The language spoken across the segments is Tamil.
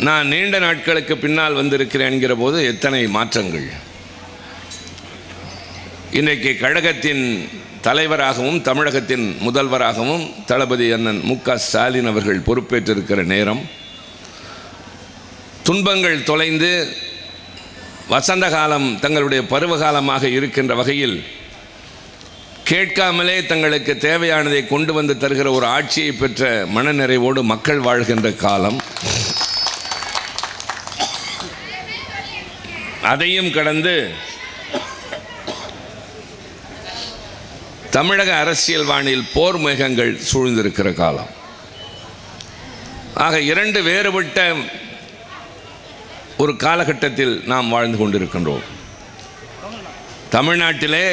நான் நீண்ட நாட்களுக்கு பின்னால் வந்திருக்கிறேன் என்கிற போது எத்தனை மாற்றங்கள். இன்றைக்கு கழகத்தின் தலைவராகவும் தமிழகத்தின் முதல்வராகவும் தளபதி அண்ணன் மு.க. ஸ்டாலின் அவர்கள் பொறுப்பேற்றிருக்கிற நேரம், துன்பங்கள் தொலைந்து வசந்த காலம் தங்களுடைய பருவகாலமாக இருக்கின்ற வகையில் கேட்காமலே தங்களுக்கு தேவையானதை கொண்டு வந்து தருகிற ஒரு ஆட்சியை பெற்ற மனநிறைவோடு மக்கள் வாழ்கின்ற காலம். அதையும் கடந்து தமிழக அரசியல் வானில் போர் மேகங்கள் சூழ்ந்திருக்கிற காலம். ஆக இரண்டு வேறுபட்ட ஒரு காலகட்டத்தில் நாம் வாழ்ந்து கொண்டிருக்கின்றோம். தமிழ்நாட்டிலே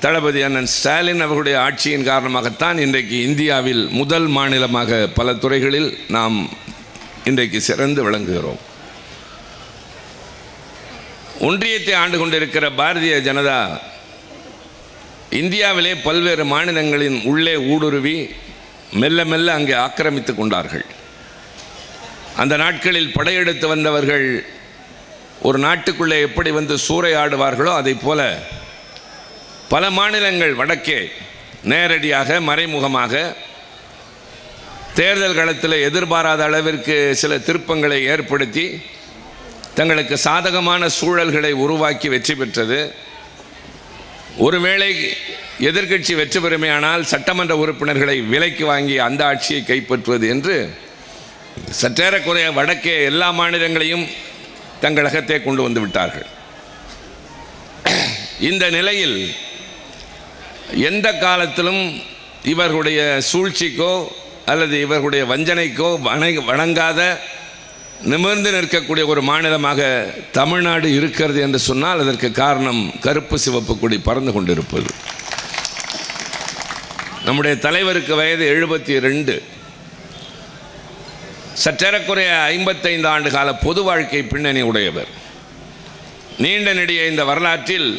தளபதி அண்ணன் ஸ்டாலின் அவர்களுடைய ஆட்சியின் காரணமாகத்தான் இன்றைக்கு இந்தியாவில் முதல் மாநிலமாக பல துறைகளில் நாம் இன்றைக்கு சிறந்து விளங்குகிறோம். ஒன்றியத்தை ஆண்டு கொண்டிருக்கிற பாரதிய ஜனதா இந்தியாவிலே பல்வேறு மாநிலங்களின் உள்ளே ஊடுருவி மெல்ல மெல்ல அங்கே ஆக்கிரமித்து கொண்டார்கள். அந்த நாட்களில் படையெடுத்து வந்தவர்கள் ஒரு நாட்டுக்குள்ளே எப்படி வந்து சூறையாடுவார்களோ அதை போல பல மாநிலங்கள் வடக்கே நேரடியாக மறைமுகமாக தேர்தல் களத்தில் எதிர்பாராத அளவிற்கு சில திருப்பங்களை ஏற்படுத்தி தங்களுக்கு சாதகமான சூழல்களை உருவாக்கி வெற்றி பெற்றது. ஒருவேளை எதிர்க்கட்சி வெற்றி பெறுமையானால் சட்டமன்ற உறுப்பினர்களை விலைக்கு வாங்கி அந்த ஆட்சியை கைப்பற்றுவது என்று சற்றேறக்குறைய வடக்கே எல்லா மாநிலங்களையும் தங்களகத்தே கொண்டு வந்து விட்டார்கள். இந்த நிலையில் எந்த காலத்திலும் இவர்களுடைய சூழ்ச்சிக்கோ அல்லது இவர்களுடைய வஞ்சனைக்கோ வணங்காத நிமிர்ந்து நிற்கக்கூடிய ஒரு மாநிலமாக தமிழ்நாடு இருக்கிறது என்று சொன்னால் அதற்கு காரணம் கருப்பு சிவப்பு கொடி பறந்து கொண்டிருப்பது. நம்முடைய தலைவருக்கு வயது 72. சற்றேறக்குறைய 55 ஆண்டு கால பொது வாழ்க்கை பின்னணி உடையவர். நீண்ட நெடிய இந்த வரலாற்றில்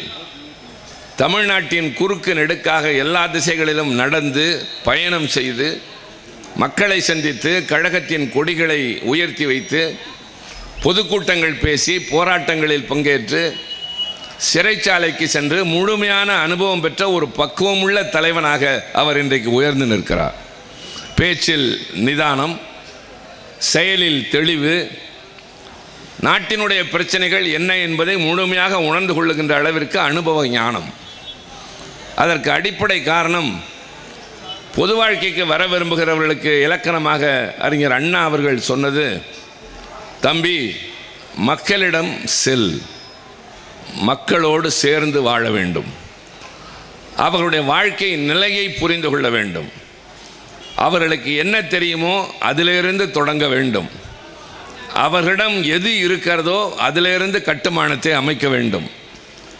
தமிழ்நாட்டின் குறுக்கு நெடுக்காக எல்லா திசைகளிலும் நடந்து பயணம் செய்து மக்களை சந்தித்து கழகத்தின் கொடிகளை உயர்த்தி வைத்து பொதுக்கூட்டங்கள் பேசி போராட்டங்களில் பங்கேற்று சிறைச்சாலைக்கு சென்று முழுமையான அனுபவம் பெற்ற ஒரு பக்குவமுள்ள தலைவனாக அவர் இன்றைக்கு உயர்ந்து நிற்கிறார். பேச்சில் நிதானம், செயலில் தெளிவு, நாட்டினுடைய பிரச்சனைகள் என்ன என்பதை முழுமையாக உணர்ந்து கொள்ளுகின்ற அளவிற்கு அனுபவ ஞானம். அதற்கு அடிப்படை காரணம் பொது வாழ்க்கைக்கு வர விரும்புகிறவர்களுக்கு இலக்கணமாக அறிஞர் அண்ணா அவர்கள் சொன்னது, தம்பி மக்களிடம் செல், மக்களோடு சேர்ந்து வாழ வேண்டும், அவர்களுடைய வாழ்க்கை நிலையை புரிந்து கொள்ள வேண்டும், அவர்களுக்கு என்ன தெரியுமோ அதிலிருந்து தொடங்க வேண்டும், அவர்களிடம் எது இருக்கிறதோ அதிலிருந்து கட்டுமானத்தை அமைக்க வேண்டும்,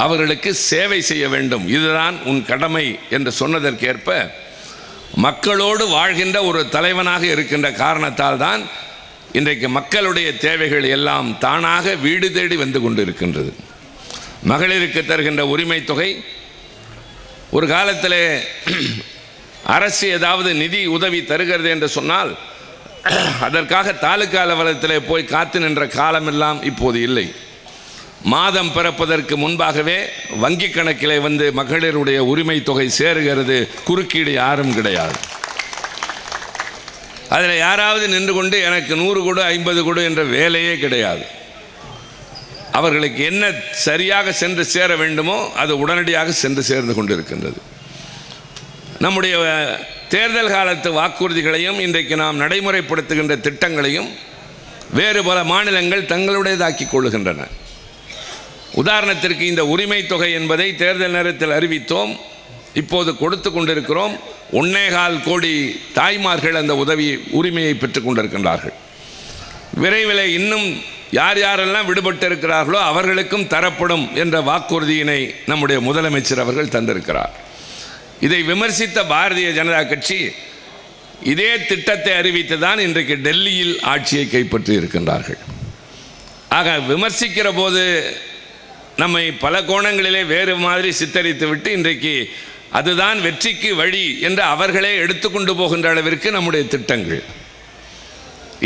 அவர்களுக்கு சேவை செய்ய வேண்டும், இதுதான் உன் கடமை என்று சொன்னதற்கேற்ப மக்களோடு வாழ்கின்ற ஒரு தலைவனாக இருக்கின்ற காரணத்தால் தான் இன்றைக்கு மக்களுடைய தேவைகள் எல்லாம் தானாக வீடு தேடி வந்து கொண்டு இருக்கின்றது. மகளிருக்கு தருகின்ற உரிமை தொகை, ஒரு காலத்தில் அரசு ஏதாவது நிதி உதவி தருகிறது என்று சொன்னால் அதற்காக தாலுகா அலுவலகத்தில் போய் காத்து நின்ற காலமெல்லாம் இப்போது இல்லை. மாதம் பிறப்பதற்கு முன்பாகவே வங்கி கணக்கிலே வந்து மகளிருடைய உரிமை தொகை சேருகிறது. குறுக்கீடு யாரும் கிடையாது. அதில் யாராவது நின்று கொண்டு எனக்கு 100 கொடு 50 கொடு என்ற வேலையே கிடையாது. அவர்களுக்கு என்ன சரியாக சென்று சேர வேண்டுமோ அது உடனடியாக சென்று சேர்ந்து கொண்டிருக்கின்றது. நம்முடைய தேர்தல் காலத்து வாக்குறுதிகளையும் இன்றைக்கு நாம் நடைமுறைப்படுத்துகின்ற திட்டங்களையும் வேறு பல மாநிலங்கள் தங்களுடையதாக்கி கொள்ளுகின்றன. உதாரணத்திற்கு இந்த உரிமை தொகை என்பதை தேர்தல் நேரத்தில் அறிவித்தோம், இப்போது கொடுத்து கொண்டிருக்கிறோம். 1.25 கோடி தாய்மார்கள் அந்த உரிமையை பெற்றுக் கொண்டிருக்கின்றார்கள். விரைவில் இன்னும் யார் யாரெல்லாம் விடுபட்டு இருக்கிறார்களோ அவர்களுக்கும் தரப்படும் என்ற வாக்குறுதியினை நம்முடைய முதலமைச்சர் அவர்கள் தந்திருக்கிறார். இதை விமர்சித்த பாரதிய ஜனதா கட்சி இதே திட்டத்தை அறிவித்து தான் இன்றைக்கு டெல்லியில் ஆட்சியை கைப்பற்றி இருக்கின்றார்கள். ஆக விமர்சிக்கிற போது நம்மை பல கோணங்களிலே வேறு மாதிரி சித்தரித்து விட்டு இன்றைக்கு அதுதான் வெற்றிக்கு வழி என்று அவர்களே எடுத்துக்கொண்டு போகின்ற அளவிற்கு நம்முடைய திட்டங்கள்.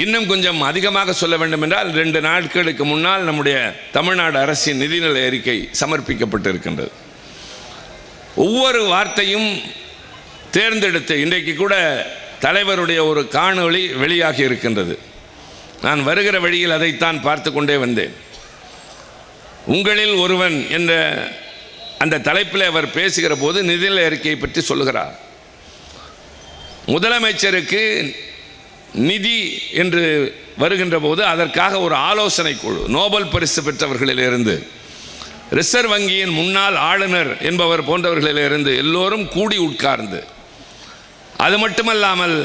இன்னும் கொஞ்சம் அதிகமாக சொல்ல வேண்டும் என்றால் 2 நாட்களுக்கு முன்னால் நம்முடைய தமிழ்நாடு அரசின் நிதிநிலை அறிக்கை சமர்ப்பிக்கப்பட்டிருக்கின்றது. ஒவ்வொரு வார்த்தையும் தேர்ந்தெடுத்து இன்றைக்கு கூட தலைவருடைய ஒரு காணொளி வெளியாகி இருக்கின்றது. நான் வருகிற வழியில் அதைத்தான் பார்த்து கொண்டே வந்தேன். உங்களில் ஒருவன் என்ற அந்த தலைப்பில் அவர் பேசுகிற போது நிதிநிலை அறிக்கையை பற்றி சொல்லுகிறார். முதலமைச்சருக்கு நிதி என்று வருகின்ற போது அதற்காக ஒரு ஆலோசனை குழு, நோபல் பரிசு பெற்றவர்களிலிருந்து, ரிசர்வ் வங்கியின் முன்னாள் ஆளுநர் என்பவர் போன்றவர்களிலிருந்து எல்லோரும் கூடி உட்கார்ந்து, அது மட்டுமல்லாமல்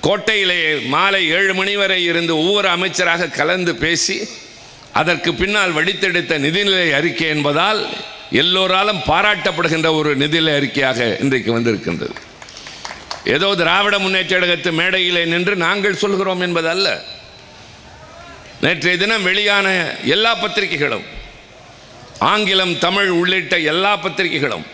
கோட்டையிலே மாலை 7 மணி வரை இருந்து ஒவ்வொரு அமைச்சராக கலந்து பேசி அதற்கு பின்னால் வடித்தெடுத்த நிதிநிலை அறிக்கை என்பதால் எல்லோராலும் பாராட்டப்படுகின்ற ஒரு நிதிநிலை அறிக்கையாக இன்றைக்கு வந்திருக்கின்றது. ஏதோ திராவிட முன்னேற்ற கழகத்து மேடையிலே நின்று நாங்கள் சொல்கிறோம் என்பதல்ல. நேற்றைய தினம் வெளியான எல்லா பத்திரிகைகளும், ஆங்கிலம், தமிழ் உள்ளிட்ட எல்லா பத்திரிகைகளும்,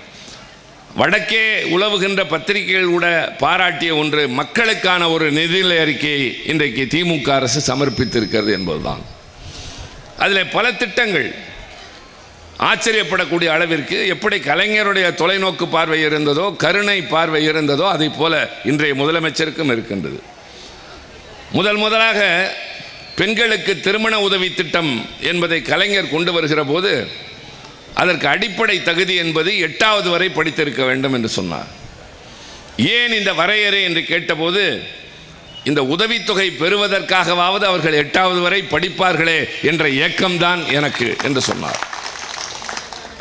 வடக்கே உலவுகின்ற பத்திரிகைகள் கூட பாராட்டிய ஒன்று, மக்களுக்கான ஒரு நிதிநிலை அறிக்கையை இன்றைக்கு திமுக அரசு சமர்ப்பித்திருக்கிறது என்பதுதான். அதில் பல திட்டங்கள் ஆச்சரியப்படக்கூடிய அளவிற்கு, எப்படி கலைஞருடைய தொலைநோக்கு பார்வை இருந்ததோ, கருணை பார்வை இருந்ததோ, அதை போல இன்றைய முதலமைச்சருக்கும் இருக்கின்றது. முதலாக பெண்களுக்கு திருமண உதவி திட்டம் என்பதை கலைஞர் கொண்டு வருகிற போது அதற்கு அடிப்படை தகுதி என்பது 8வது வரை படித்திருக்க வேண்டும் என்று சொன்னார். ஏன் இந்த வரையறை என்று கேட்டபோது, இந்த உதவித்தொகை பெறுவதற்காகவாவது அவர்கள் 8வது வரை படிப்பார்களே என்ற ஏக்கம்தான் எனக்கு என்று சொன்னார்.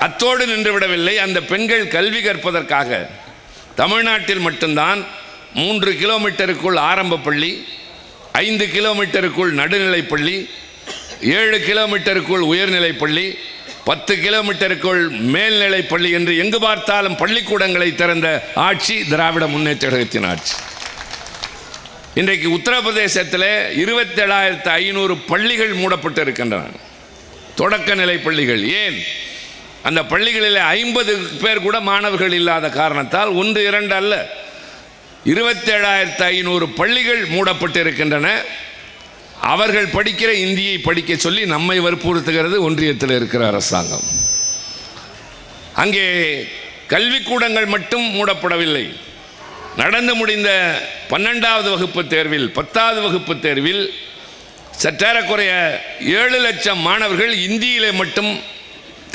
அத்தோடு நின்றுவிடவில்லை. அந்த பெண்கள் கல்வி கற்பதற்காக தமிழ்நாட்டில் மட்டும்தான் 3 கிலோமீட்டருக்குள் ஆரம்ப பள்ளி, 5 கிலோமீட்டருக்குள் நடுநிலைப்பள்ளி, 7 கிலோமீட்டருக்குள் உயர்நிலைப்பள்ளி, 10 கிலோமீட்டருக்குள் மேல்நிலைப்பள்ளி என்று எங்கு பார்த்தாலும் பள்ளிக்கூடங்களை திறந்த ஆட்சி திராவிட முன்னேற்ற கழகத்தின் ஆட்சி. இன்றைக்கு உத்தரப்பிரதேசத்தில் 27,500 பள்ளிகள் மூடப்பட்டு இருக்கின்றன, தொடக்க நிலை பள்ளிகள். ஏன்? அந்த பள்ளிகளில் 50 பேர் கூட மாணவர்கள் இல்லாத காரணத்தால் 1, 2 அல்ல, 27,500 பள்ளிகள் மூடப்பட்டு இருக்கின்றன. அவர்கள் படிக்கிற இந்தியை படிக்க சொல்லி நம்மை வற்புறுத்துகிறது ஒன்றியத்தில் இருக்கிற அரசாங்கம். அங்கே கல்விக்கூடங்கள் மட்டும் மூடப்படவில்லை. நடந்து முடிந்த 12வது வகுப்பு தேர்வில், 10வது வகுப்பு தேர்வில் சற்றேறக்குறைய 7 லட்சம் மாணவர்கள் இந்தியிலே மட்டும்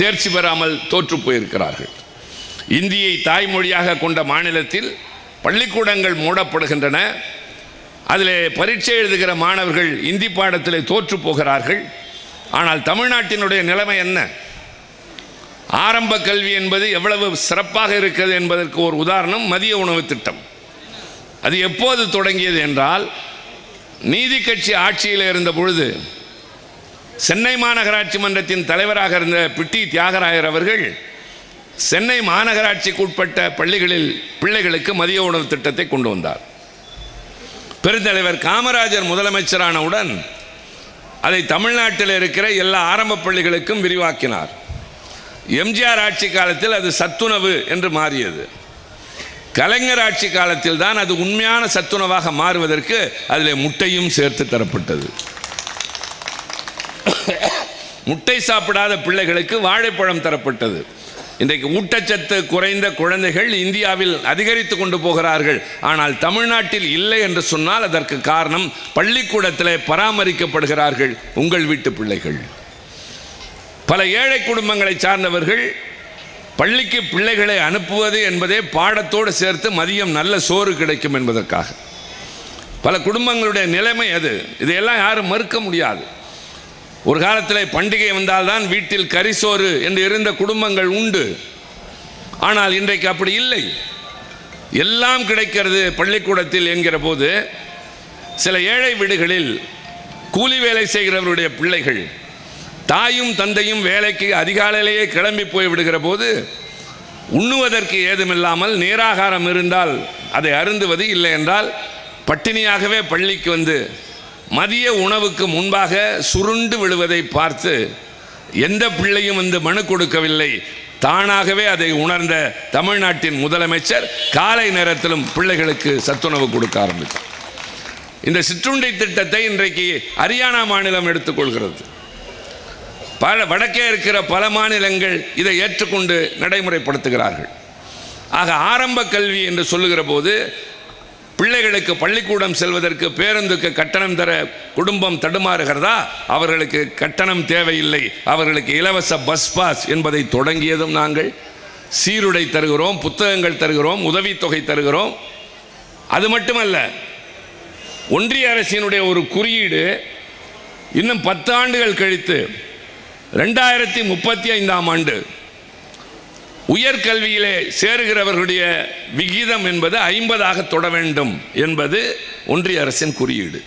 தேர்ச்சி பெறாமல் தோற்று போயிருக்கிறார்கள். இந்தியை தாய்மொழியாக கொண்ட மாநிலத்தில் பள்ளிக்கூடங்கள் மூடப்படுகின்றன. அதில் பரீட்சை எழுதுகிற மாணவர்கள் இந்தி பாடத்தில் தோற்று போகிறார்கள். ஆனால் தமிழ்நாட்டினுடைய நிலைமை என்ன? ஆரம்ப கல்வி என்பது எவ்வளவு சிறப்பாக இருக்கிறது என்பதற்கு ஒரு உதாரணம் மதிய உணவு திட்டம். அது எப்போது தொடங்கியது என்றால், நீதி கட்சி ஆட்சியில் இருந்த பொழுது சென்னை மாநகராட்சி மன்றத்தின் தலைவராக இருந்த பிட்டி தியாகராயர் அவர்கள் சென்னை மாநகராட்சிக்கு உட்பட்ட பள்ளிகளில் பிள்ளைகளுக்கு மதிய உணவு திட்டத்தை கொண்டு வந்தார். பெருந்தலைவர் காமராஜர் முதலமைச்சரானவுடன் அதை தமிழ்நாட்டில் இருக்கிற எல்லா ஆரம்ப பள்ளிகளுக்கும் விரிவாக்கினார். எம்ஜிஆர் ஆட்சி காலத்தில் அது சத்துணவு என்று மாறியது. கலைஞர் ஆட்சி காலத்தில் தான் அது உண்மையான சத்துணவாக மாறுவதற்கு அதில் முட்டையும் சேர்த்து தரப்பட்டது. முட்டை சாப்பிடாத பிள்ளைகளுக்கு வாழைப்பழம் தரப்பட்டது. இன்றைக்கு ஊட்டச்சத்து குறைந்த குழந்தைகள் இந்தியாவில் அதிகரித்து கொண்டு போகிறார்கள். ஆனால் தமிழ்நாட்டில் இல்லை என்று சொன்னால் அதற்கு காரணம், பள்ளிக்கூடத்தில் பராமரிக்கப்படுகிறார்கள் உங்கள் வீட்டு பிள்ளைகள். பல ஏழை குடும்பங்களை சார்ந்தவர்கள் பள்ளிக்கு பிள்ளைகளை அனுப்புவது என்பதே பாடத்தோடு சேர்த்து மதியம் நல்ல சோறு கிடைக்கும் என்பதற்காக. பல குடும்பங்களுடைய நிலைமை அது. இதையெல்லாம் யாரும் மறுக்க முடியாது. ஒரு காலத்தில் பண்டிகை வந்தால்தான் வீட்டில் கரிசோறு என்று இருந்த குடும்பங்கள் உண்டு. ஆனால் இன்றைக்கு அப்படி இல்லை. எல்லாம் கிடைக்கிறது பள்ளிக்கூடத்தில் என்கிற போது சில ஏழை வீடுகளில் கூலி வேலை செய்கிறவருடைய பிள்ளைகள் தாயும் தந்தையும் வேலைக்கு அதிகாலையிலேயே கிளம்பி போய் விடுகிற போது உண்ணுவதற்கு ஏதுமில்லாமல் நீராகாரம் இருந்தால் அதை அருந்துவது, இல்லை என்றால் பட்டினியாகவே பள்ளிக்கு வந்து மதிய உணவுக்கு முன்பாக சுருண்டு விழுவதை பார்த்து எந்த பிள்ளையும் வந்து மனு கொடுக்கவில்லை. தானாகவே அதை உணர்ந்த தமிழ்நாட்டின் முதலமைச்சர் காலை நேரத்திலும் பிள்ளைகளுக்கு சத்துணவு கொடுக்க ஆரம்பித்தார். இந்த சிற்றுண்டி திட்டத்தை இன்றைக்கு ஹரியானா மாநிலம் எடுத்துக்கொள்கிறது. வடக்கே இருக்கிற பல மாநிலங்கள் இதை ஏற்றுக்கொண்டு நடைமுறைப்படுத்துகிறார்கள். ஆக ஆரம்ப கல்வி என்று சொல்லுகிற போது பிள்ளைகளுக்கு பள்ளிக்கூடம் செல்வதற்கு பேருந்துக்கு கட்டணம் தர குடும்பம் தடுமாறுகிறதா? அவர்களுக்கு கட்டணம் தேவையில்லை, அவர்களுக்கு இலவச பஸ் பாஸ் என்பதை தொடங்கியதும் நாங்கள். சீருடை தருகிறோம், புத்தகங்கள் தருகிறோம், உதவித்தொகை தருகிறோம். அது மட்டுமல்ல, ஒன்றிய அரசினுடைய ஒரு குறியீடு இன்னும் 10 ஆண்டுகள் கழித்து 2035ஆம் ஆண்டு உயர்கல்வியிலே சேருகிறவர்களுடைய விகிதம் என்பது 50ஆக தொட வேண்டும் என்பது ஒன்றிய அரசின் குறியீடு.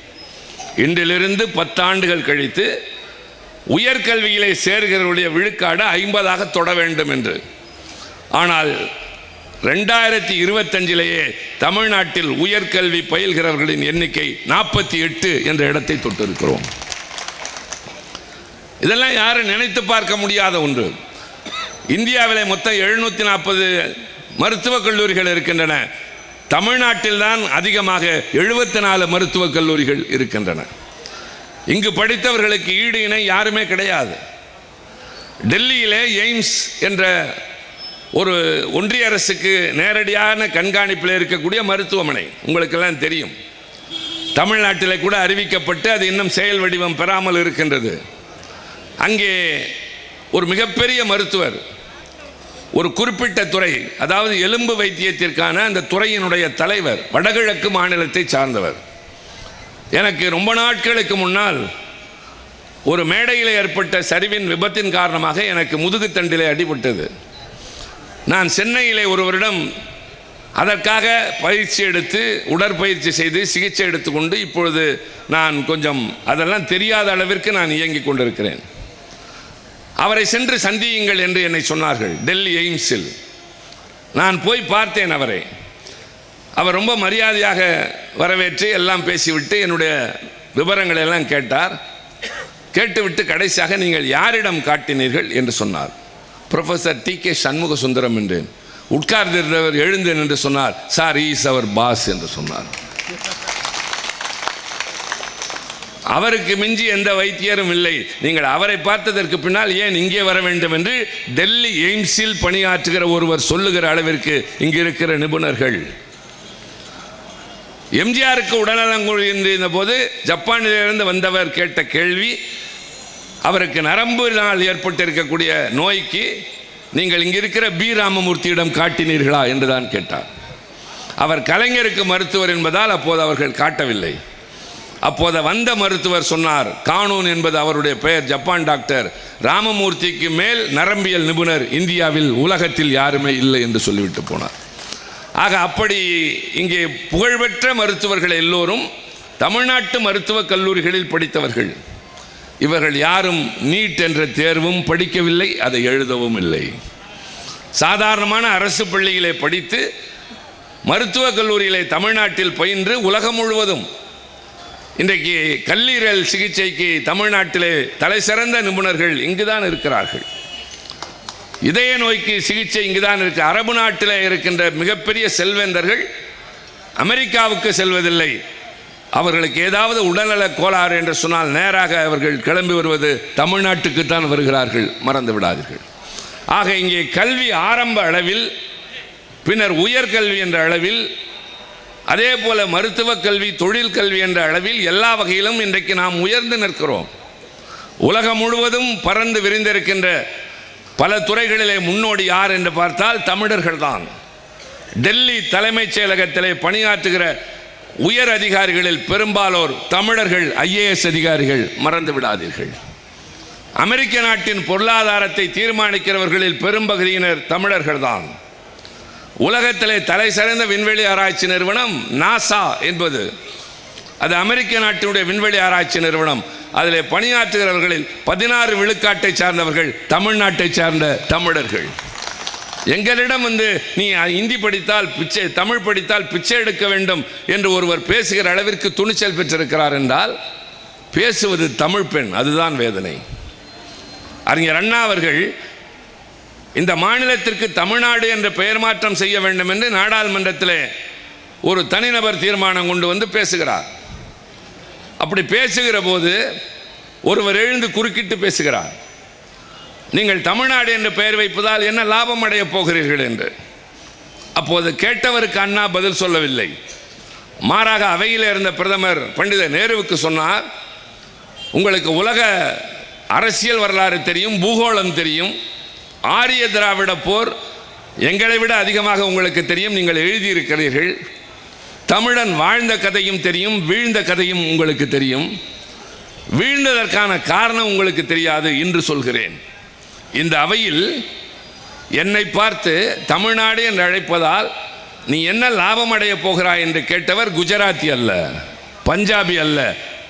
இன்றிலிருந்து 10 ஆண்டுகள் கழித்து உயர்கல்வியிலே சேருகிறவர்களுடைய விழுக்காடு 50ஆக தொட வேண்டும் என்று. ஆனால் 2025லேயே தமிழ்நாட்டில் உயர்கல்வி பயில்கிறவர்களின் எண்ணிக்கை 48 என்ற இடத்தை தொட்டிருக்கிறோம். இதெல்லாம் யாரும் நினைத்து பார்க்க முடியாத ஒன்று. இந்தியாவிலே மொத்தம் 740 மருத்துவக் கல்லூரிகள் இருக்கின்றன. தமிழ்நாட்டில் தான் அதிகமாக 74 மருத்துவக் கல்லூரிகள் இருக்கின்றன. இங்கு படித்தவர்களுக்கு ஈடு இணை யாருமே கிடையாது. டெல்லியிலே எய்ம்ஸ் என்ற ஒரு ஒன்றிய அரசுக்கு நேரடியான கண்காணிப்பில் இருக்கக்கூடிய மருத்துவமனை உங்களுக்கெல்லாம் தெரியும். தமிழ்நாட்டிலே கூட அறிவிக்கப்பட்டு அது இன்னும் செயல் வடிவம் பெறாமல் இருக்கின்றது. அங்கே ஒரு மிகப்பெரிய மருத்துவர் ஒரு குறிப்பிட்ட துறை, அதாவது எலும்பு வைத்தியத்திற்கான அந்த துறையினுடைய தலைவர், வடகிழக்கு மாநிலத்தை சார்ந்தவர். எனக்கு ரொம்ப நாட்களுக்கு முன்னால் ஒரு மேடையில் ஏற்பட்ட சரிவின் விபத்தின் காரணமாக எனக்கு முதுகுத்தண்டிலே அடிபட்டது. நான் சென்னையிலே ஒருவரிடம் அதற்காக பயிற்சி எடுத்து உடற்பயிற்சி செய்து சிகிச்சை எடுத்துக்கொண்டு இப்பொழுது நான் கொஞ்சம் அதெல்லாம் தெரியாத அளவிற்கு நான் இயங்கிக் கொண்டிருக்கிறேன். அவரை சென்று சந்தியுங்கள் என்று என்னை சொன்னார்கள் டெல்லி எய்ம்ஸில். நான் போய் பார்த்தேன் அவரை. அவர் ரொம்ப மரியாதையாக வரவேற்று எல்லாம் பேசிவிட்டு என்னுடைய விவரங்களை எல்லாம் கேட்டார். கேட்டுவிட்டு கடைசியாக நீங்கள் யாரிடம் காட்டினீர்கள் என்று சொன்னார். Professor DK. சண்முக சுந்தரம் என்றேன். உட்கார்ந்திருந்தவர் எழுந்தேன் என்று சொன்னார். சார், இஸ் அவர் பாஸ் என்று சொன்னார். அவருக்கு மிஞ்சி எந்த வைத்தியரும் இல்லை. நீங்கள் அவரை பார்த்ததற்கு பின்னால் ஏன் இங்கே வர வேண்டும் என்று டெல்லி எய்ம்ஸில் பணியாற்றுகிற ஒருவர் சொல்லுகிற அளவிற்கு இங்கு இருக்கிற நிபுணர்கள். எம்ஜிஆருக்கு உடல்நலம் குன்றியிருந்த போது ஜப்பானிலிருந்து வந்தவர் கேட்ட கேள்வி, அவருக்கு நரம்பினால் ஏற்பட்டிருக்கக்கூடிய நோய்க்கு நீங்கள் இங்கே இருக்கிற பி. ராமமூர்த்தியிடம் காட்டினீர்களா என்று தான் கேட்டார். அவர் கலைஞருக்கு மருத்துவர் என்பதால் அப்போது அவர்கள் காட்டவில்லை. அப்போது வந்த மருத்துவர் சொன்னார், கானூன் என்பது அவருடைய பெயர், ஜப்பான் டாக்டர், ராமமூர்த்திக்கு மேல் நரம்பியல் நிபுணர் இந்தியாவில் உலகத்தில் யாருமே இல்லை என்று சொல்லிவிட்டு போனார். ஆக அப்படி இங்கே புகழ்பெற்ற மருத்துவர்கள் எல்லோரும் தமிழ்நாட்டு மருத்துவக் கல்லூரிகளில் படித்தவர்கள். இவர்கள் யாரும் நீட் என்ற தேர்வும் படிக்கவில்லை, அதை எழுதவும் இல்லை. சாதாரணமான அரசு பள்ளியிலே படித்து மருத்துவக் கல்லூரியிலே தமிழ்நாட்டில் பயின்று உலகம் முழுவதும் இன்றைக்கு கல்லீரல் சிகிச்சைக்கு தமிழ்நாட்டிலே தலை சிறந்த நிபுணர்கள் இங்குதான் இருக்கிறார்கள். இதய நோய்க்கு சிகிச்சை இங்குதான் இருக்கு. அரபு நாட்டில் இருக்கின்ற மிகப்பெரிய செல்வந்தர்கள் அமெரிக்காவுக்கு செல்வதில்லை. அவர்களுக்கு ஏதாவது உடல்நல கோளாறு என்று சொன்னால் நேராக அவர்கள் கிளம்பி வருவது தமிழ்நாட்டுக்கு தான் வருகிறார்கள், மறந்து விடாதீர்கள். ஆக இங்கே கல்வி ஆரம்ப அளவில், பின்னர் உயர்கல்வி என்ற அளவில், அதே போல மருத்துவக் கல்வி, தொழில் கல்வி என்ற அளவில் எல்லா வகையிலும் இன்றைக்கு நாம் உயர்ந்து நிற்கிறோம். உலகம் முழுவதும் பறந்து விரிந்திருக்கின்ற பல துறைகளிலே முன்னோடி யார் என்று பார்த்தால் தமிழர்கள் தான். டெல்லி தலைமைச் செயலகத்திலே பணியாற்றுகிற உயர் அதிகாரிகளில் பெரும்பாலோர் தமிழர்கள், IAS அதிகாரிகள், மறந்து விடாதீர்கள். அமெரிக்க நாட்டின் பொருளாதாரத்தை தீர்மானிக்கிறவர்களில் பெரும்பகுதியினர் தமிழர்கள் தான். உலகத்திலே தலை சிறந்த விண்வெளி ஆராய்ச்சி நிறுவனம் நாசா என்பது, அது அமெரிக்க நாட்டினுடைய விண்வெளி ஆராய்ச்சி நிறுவனம். அதில் பணியாற்றுகிறவர்களில் 16 விழுக்காட்டை சார்ந்தவர்கள் தமிழ்நாட்டை சார்ந்த தமிழர்கள். எங்களிடம் நீ இந்தி படித்தால் பிச்சை, தமிழ் படித்தால் பிச்சை எடுக்க வேண்டும் என்று ஒருவர் பேசுகிற அளவிற்கு துணிச்சல் பெற்றிருக்கிறார் என்றால், பேசுவது தமிழ் பெண், அதுதான் வேதனை. அறிஞர் அண்ணா அவர்கள் இந்த மாநிலத்திற்கு தமிழ்நாடு என்ற பெயர் மாற்றம் செய்ய வேண்டும் என்று நாடாளுமன்றத்தில் ஒரு தனிநபர் தீர்மானம் கொண்டு வந்து பேசுகிறார். அப்படி பேசுகிற போது ஒருவர் எழுந்து குறுக்கிட்டு பேசுகிறார், நீங்கள் தமிழ்நாடு என்று பெயர் வைப்பதால் என்ன லாபம் அடையப் போகிறீர்கள் என்று. அப்போது கேட்டவருக்கு அண்ணா பதில் சொல்லவில்லை. மாறாக அவையில் இருந்த பிரதமர் பண்டித நேருவுக்கு சொன்னார், உங்களுக்கு உலக அரசியல் வரலாறு தெரியும், பூகோளம் தெரியும், ஆரிய திராவிட போர் எங்களை விட அதிகமாக உங்களுக்கு தெரியும், நீங்கள் எழுதியிருக்கிறீர்கள். தமிழன் வாழ்ந்த கதையும் தெரியும், வீழ்ந்த கதையும் உங்களுக்கு தெரியும். வீழ்ந்ததற்கான காரணம் உங்களுக்கு தெரியாது. இன்று சொல்கிறேன், இந்த அவையில் என்னை பார்த்து தமிழ்நாடு என்று அழைப்பதால் நீ என்ன லாபம் அடைய போகிறாய் என்று கேட்டவர் குஜராத்தி அல்ல, பஞ்சாபி அல்ல,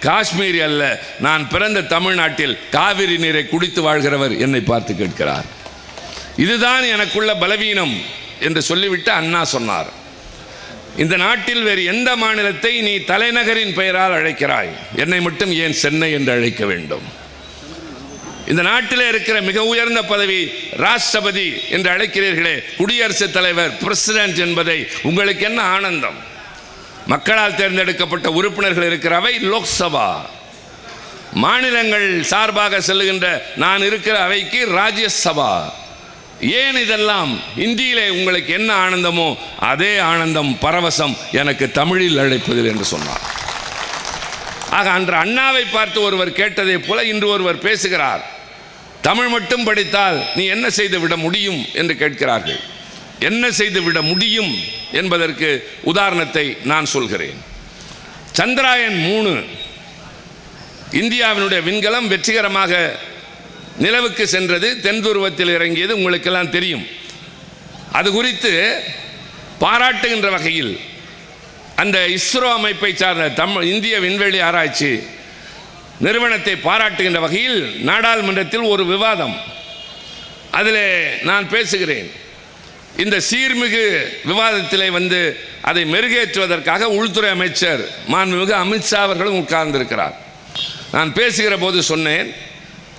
காஷ்மீரி அல்ல, நான் பிறந்த தமிழ்நாட்டில் காவிரி நீரை குடித்து வாழ்கிறவர் என்னை பார்த்து கேட்கிறார். இதுதான் எனக்குள்ள பலவீனம் என்று சொல்லிவிட்டு அண்ணா சொன்னார், இந்த நாட்டில் வேறு எந்த மாநிலத்தை நீ தலைநகரின் பெயரால் அழைக்கிறாய், என்னை மட்டும் ஏன் சென்னை என்று அழைக்க வேண்டும்? இந்த நாட்டில் இருக்கிற மிக உயர்ந்த பதவி ராஷ்டிரபதி என்று அழைக்கிறீர்களே, குடியரசுத் தலைவர் பிரசிடென்ட் என்பதை உங்களுக்கு என்ன ஆனந்தம்? மக்களால் தேர்ந்தெடுக்கப்பட்ட உறுப்பினர்கள் இருக்கிற அவை லோக்சபா, மாநிலங்கள் சார்பாக செல்லுகின்ற நான் இருக்கிற அவைக்கு ராஜ்யசபா. ஏன் இதெல்லாம்? இந்தியிலே உங்களுக்கு என்ன ஆனந்தமோ அதே ஆனந்தம், பரவசம் எனக்கு தமிழில் அழைப்பதில் என்று சொன்னார். ஆக அன்று அண்ணாவை பார்த்து ஒருவர் கேட்டதை போல இன்று ஒருவர் பேசுகிறார், தமிழ் மட்டும் படித்தால் நீ என்ன செய்து விட முடியும் என்று கேட்கிறார்கள். என்ன செய்து விட முடியும் என்பதற்கு உதாரணத்தை நான் சொல்கிறேன். சந்திராயன் 3 இந்தியாவினுடைய விண்கலம் வெற்றிகரமாக நிலவுக்கு சென்றது, தென் துருவத்தில் இறங்கியது, உங்களுக்கெல்லாம் தெரியும். அது குறித்து பாராட்டுகின்ற வகையில் அந்த இஸ்ரோ அமைப்பை சார்ந்த இந்திய விண்வெளி ஆராய்ச்சி நிறுவனத்தை பாராட்டுகின்ற வகையில் நாடாளுமன்றத்தில் ஒரு விவாதம், அதில் நான் பேசுகிறேன். இந்த சீர்மிகு விவாதத்திலே அதை மெருகேற்றுவதற்காக உள்துறை அமைச்சர் மாண்புமிகு அமித்ஷா அவர்களும் உட்கார்ந்திருக்கிறார். நான் பேசுகிற போது சொன்னேன்,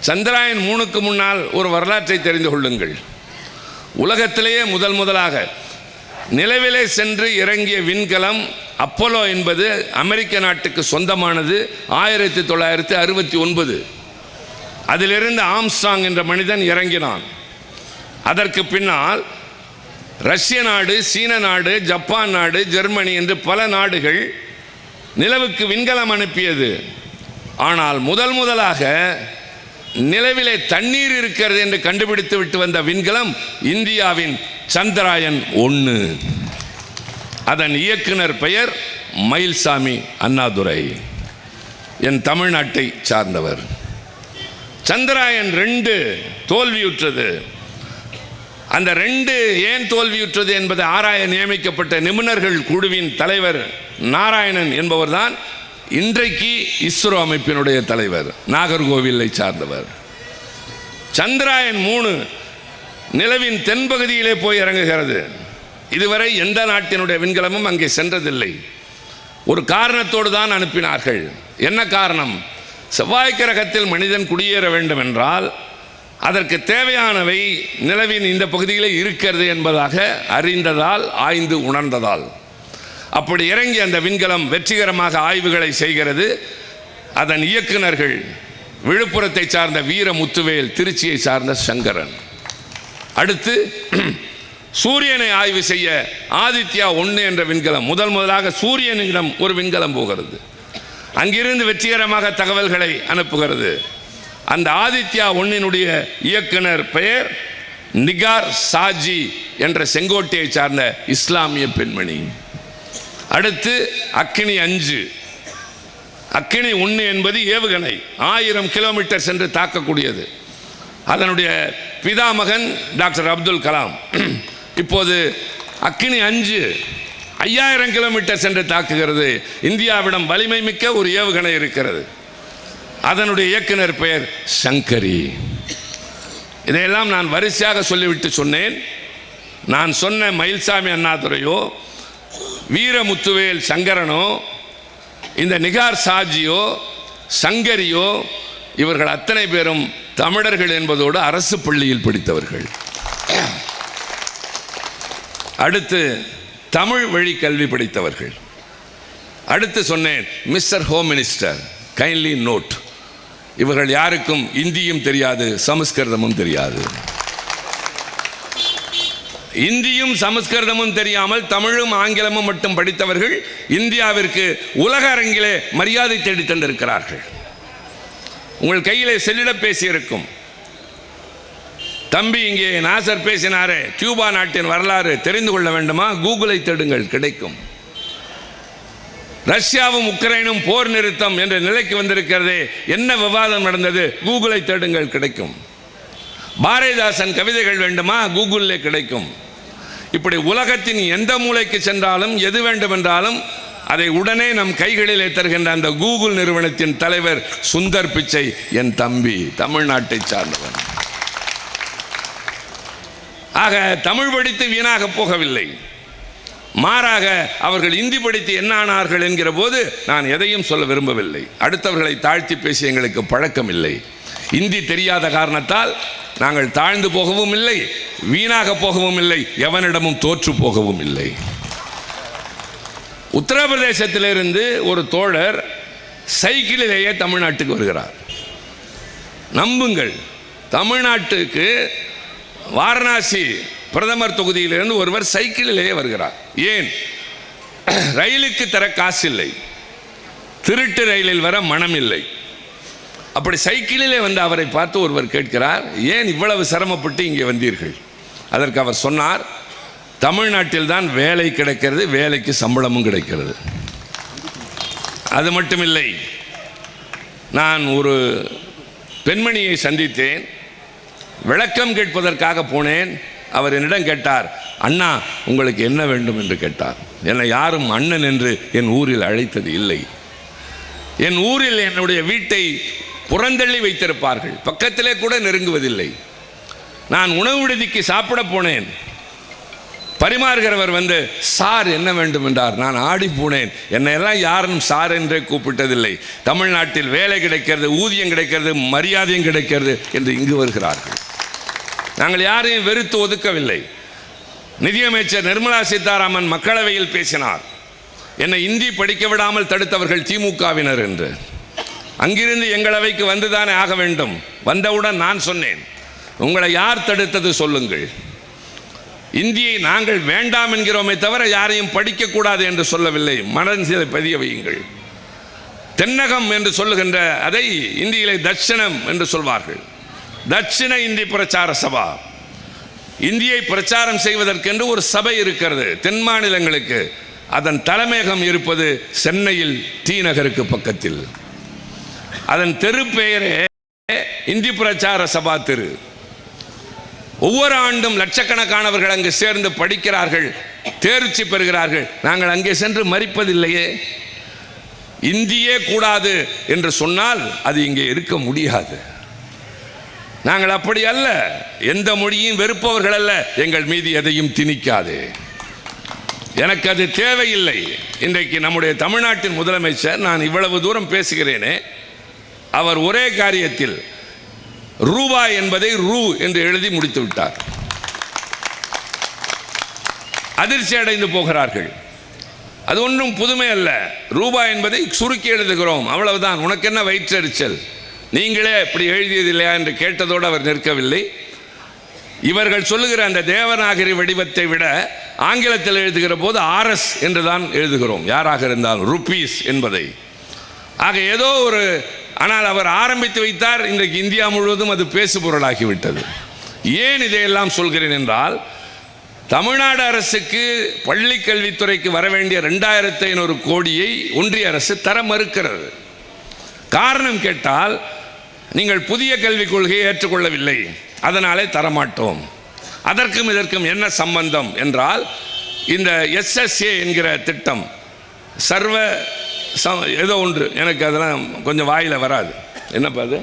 சந்திராயன் 3க்கு முன்னால் ஒரு வரலாற்றை தெரிந்து கொள்ளுங்கள். உலகத்திலேயே முதலாக நிலவிலே சென்று இறங்கிய விண்கலம் அப்போலோ என்பது அமெரிக்க நாட்டுக்கு சொந்தமானது. 1969 அதிலிருந்து ஆம்ஸ்ட்ராங் என்ற மனிதன் இறங்கினான். அதற்கு பின்னால் ரஷ்ய நாடு, சீன நாடு, ஜப்பான் நாடு, ஜெர்மனி என்று பல நாடுகள் நிலவுக்கு விண்கலம் அனுப்பியது. ஆனால் முதலாக நிலவிலே தண்ணீர் இருக்கிறது என்று கண்டுபிடித்து விட்டு வந்த விண்கலம் இந்தியாவின் சந்திராயன் 1. அதன் இயக்குனர் பெயர் மயில்சாமி அண்ணாதுரை, என் தமிழ்நாட்டை சார்ந்தவர். சந்திராயன் 2 தோல்வியுற்றது. அந்த 2 ஏன் தோல்வியுற்றது என்பதை ஆராய நியமிக்கப்பட்ட நிபுணர்கள் குழுவின் தலைவர் நாராயணன் என்பவர்தான் இன்றைக்கு இஸ்ரோ அமைப்பினுடைய தலைவர், நாகர்கோவிலை சார்ந்தவர். சந்திராயன் 3 நிலவின் தென்பகுதியிலே போய் இறங்குகிறது. இதுவரை எந்த நாட்டினுடைய விண்கலமும் அங்கே சென்றதில்லை. ஒரு காரணத்தோடு தான் அனுப்பினார்கள். என்ன காரணம்? செவ்வாய் கிரகத்தில் மனிதன் குடியேற வேண்டும் என்றால் அதற்கு தேவையானவை நிலவின் இந்த பகுதியிலே இருக்கிறது என்பதாக அறிந்ததால், ஆய்ந்து உணர்ந்ததால். அப்படி இறங்கி அந்த விண்கலம் வெற்றிகரமாக ஆய்வுகளை செய்கிறது. அதன் இயக்குநர்கள் விழுப்புரத்தை சார்ந்த வீரமுத்துவேல், திருச்சியை சார்ந்த சங்கரன். அடுத்து சூரியனை ஆய்வு செய்ய ஆதித்யா 1 என்ற விண்கலம் முதலாக சூரியனிடம் ஒரு விண்கலம் போகிறது. அங்கிருந்து வெற்றிகரமாக தகவல்களை அனுப்புகிறது. அந்த ஆதித்யா 1 இயக்குனர் பெயர் நிகார் சாஜி என்ற செங்கோட்டையை சார்ந்த இஸ்லாமிய பெண்மணி. அடுத்து அக்கினி 5. அக்கினி 1 என்பது ஏவுகணை, 1000 கிலோமீட்டர் சென்று தாக்கக்கூடியது. அதனுடைய பிதாமகன் டாக்டர் அப்துல் கலாம். இப்போது அக்கினி 5 5000 கிலோமீட்டர் சென்று தாக்குகிறது. இந்தியாவிடம் வலிமை மிக்க ஒரு ஏவுகணை இருக்கிறது. அதனுடைய இயக்குனர் பெயர் சங்கரி. இதையெல்லாம் நான் வரிசையாக சொல்லிவிட்டு சொன்னேன், நான் சொன்ன மயில்சாமி அண்ணாதுரையோ, வீரமுத்துவேல் சங்கரனோ, இந்த நிகார் சாஜியோ, சங்கரியோ, இவர்கள் அத்தனை பேரும் தமிழர்கள் என்பதோடு அரசு பள்ளியில் படித்தவர்கள். அடுத்து தமிழ் வழி கல்வி படித்தவர்கள். அடுத்து சொன்னேன் mister home minister, kindly note, இவர்கள் யாருக்கும் இந்தியும் தெரியாது, சமஸ்கிருதமும் தெரியாது. இந்தியும் சமஸ்கிருதமும் தெரியாமல் தமிழும் ஆங்கிலமும் மட்டும் படித்தவர்கள் இந்தியாவிற்கு உலக அரங்கிலே மரியாதை தேடி தந்திருக்கிறார்கள். உங்கள் கையிலே செல்லிடப்பேசி இருக்கும். தம்பி இங்கே நாசர் பேசினாரே, கியூபா நாட்டின் வரலாறு தெரிந்து கொள்ள வேண்டுமா? கூகுளை தேடுங்கள், கிடைக்கும். ரஷ்யாவும் உக்ரைனும் போர் நிறுத்தம் என்ற நிலைக்கு வந்திருக்கிறதே, என்ன விவாதம் நடந்தது? கூகுளை தேடுங்கள், கிடைக்கும். பாரதிதாசன் கவிதைகள் வேண்டுமா? கூகுளிலே கிடைக்கும். இப்படி உலகத்தின் எந்த மூலைக்கு சென்றாலும் எது வேண்டுமென்றாலும் அதை உடனே நம் கைகளிலே தருகின்ற அந்த கூகுள் நிறுவனத்தின் தலைவர் சுந்தர் பிச்சை என் தம்பி, தமிழ்நாட்டை சார்ந்தவன். ஆக தமிழ் படித்து வீணாக போகவில்லை, மாறாக அவர்கள் இந்தி படித்து என்ன ஆனார்கள் என்கிற போது நான் எதையும் சொல்ல விரும்பவில்லை. அடுத்தவர்களை தாழ்த்தி பேசி எங்களுக்கு பழக்கம் இல்லை. இந்தி தெரியாத காரணத்தால் நாங்கள் தாழ்ந்து போகவும் இல்லை, வீணாக போகவும் இல்லை, எவனிடமும் தோற்று போகவும் இல்லை. உத்தரப்பிரதேசத்திலிருந்து ஒரு தோழர் சைக்கிளிலேயே தமிழ்நாட்டுக்கு வருகிறார். நம்புங்கள், தமிழ்நாட்டுக்கு வாரணாசி பிரதமர் தொகுதியிலிருந்து ஒருவர் சைக்கிளிலேயே வருகிறார். ஏன்? ரயிலுக்கு தர காசு இல்லை, திருட்டு ரயிலில் வர மனம் இல்லை. அப்படி சைக்கிளிலே வந்து அவரை பார்த்து ஒருவர் கேட்கிறார், ஏன் இவ்வளவு சிரமப்பட்டு இங்கே வந்தீர்கள்? அதற்கு அவர் சொன்னார், தமிழ்நாட்டில் தான் வேலை கிடைக்கிறது, வேலைக்கு சம்பளமும் கிடைக்கிறது. அது மட்டுமில்லை, நான் ஒரு பெண்மணியை சந்தித்தேன், விளக்கம் கேட்பதற்காக போனேன். அவர் என்னிடம் கேட்டார், அண்ணா உங்களுக்கு என்ன வேண்டும் என்று கேட்டார். என்னை யாரும் அண்ணன் என்று என் ஊரில் அழைத்தது இல்லை. என் ஊரில் என்னுடைய வீட்டை புறந்தள்ளி வைத்திருப்பார்கள், பக்கத்திலே கூட நெருங்குவதில்லை. நான் உணவு விடுதிக்கு சாப்பிட போனேன், பரிமாறுகிறவர் வந்து சார் என்ன வேண்டும் என்றார். நான் ஆடி போனேன். என்னை எல்லாம் யாரும் சார் என்றே கூப்பிட்டதில்லை. தமிழ்நாட்டில் வேலை கிடைக்கிறது, ஊதியம் கிடைக்கிறது, மரியாதையும் கிடைக்கிறது என்று இங்கு வருகிறார்கள். நாங்கள் யாரையும் வெறுத்து ஒதுக்கவில்லை. நிதியமைச்சர் நிர்மலா சீதாராமன் மக்களவையில் பேசினார், என்னை இந்தி படிக்க விடாமல் தடுத்தவர்கள் திமுகவினர் என்று. அங்கிருந்து எங்கள் அவைக்கு வந்துதானே ஆக வேண்டும். வந்தவுடன் நான் சொன்னேன், உங்களை யார் தடுத்தது சொல்லுங்கள். இந்தியை நாங்கள் வேண்டாம் என்கிறோமே தவிர யாரையும் படிக்கக்கூடாது என்று சொல்லவில்லை. மனதிலே பதிய வையுங்கள். தென்னகம் என்று சொல்லுகின்ற அதை இந்தியிலே தட்சிணம் என்று சொல்வார்கள். தட்சிண இந்தி பிரச்சார சபா, இந்தியை பிரச்சாரம் செய்வதற்கென்று ஒரு சபை இருக்கிறது தென் மாநிலங்களுக்கு. அதன் தலைமையகம் இருப்பது சென்னையில் டி நகருக்கு பக்கத்தில். அதன் தெரு பெயரே இந்தி பிரச்சார சபா தெரு. ஒவ்வொரு ஆண்டும் லட்சக்கணக்கானவர்கள் அங்கு சேர்ந்து படிக்கிறார்கள், தேர்ச்சி பெறுகிறார்கள். நாங்கள் அங்கே சென்று மறிப்பதில்லையே. இந்தியே கூடாது என்று சொன்னால் அது இங்கே இருக்க முடியாது. நாங்கள் அப்படி அல்ல, எந்த மொழியும் வெறுப்பவர்கள் அல்ல. எங்கள் மீது எதையும் திணிக்காது, எனக்கு அது தேவையில்லை. இன்றைக்கு நம்முடைய தமிழ்நாட்டின் முதலமைச்சர், நான் இவ்வளவு தூரம் பேசுகிறேனே, அவர் ஒரே காரியத்தில் ரூபாய் என்பதை ரூ என்று எழுதி முடித்து விட்டார். அதிர்ச்சி அடைந்து போகிறார்கள். அது ஒன்றும் புதுமை அல்ல. ரூபாய் என்பதை சுருக்கி எழுதுகிறோம், அவ்வளவுதான். உனக்கு என்ன வயிற்றெரிச்சல், நீங்களே இப்படி எழுதியது இல்லையா என்று கேட்டதோடு அவர் நிற்கவில்லை. இவர்கள் சொல்லுகிற அந்த தேவநாகரி வடிவத்தை விட ஆங்கிலத்தில் எழுதுகிற போது RS என்று தான் எழுதுகிறோம், யாராக இருந்தாலும் ருப்பீஸ் என்பதை. ஆக ஏதோ ஒரு, ஆனால் அவர் ஆரம்பித்து வைத்தார். இன்றைக்கு இந்தியா முழுவதும் அது பேசுபொருளாகிவிட்டது. ஏன் இதையெல்லாம் சொல்கிறேன் என்றால், தமிழ்நாடு அரசுக்கு பள்ளி கல்வித்துறைக்கு வர வேண்டிய 2500 கோடியை ஒன்றிய அரசு தர மறுக்கிறது. காரணம் கேட்டால், நீங்கள் புதிய கல்விக் கொள்கையை ஏற்றுக்கொள்ளவில்லை, அதனாலே தரமாட்டோம். அதற்கும் இதற்கும் என்ன சம்பந்தம் என்றால், இந்த SSA என்கிற திட்டம், சர்வ ஏதோ ஒன்று, எனக்கு அதெல்லாம் கொஞ்சம் வாயில் வராது. என்னப்பா அது?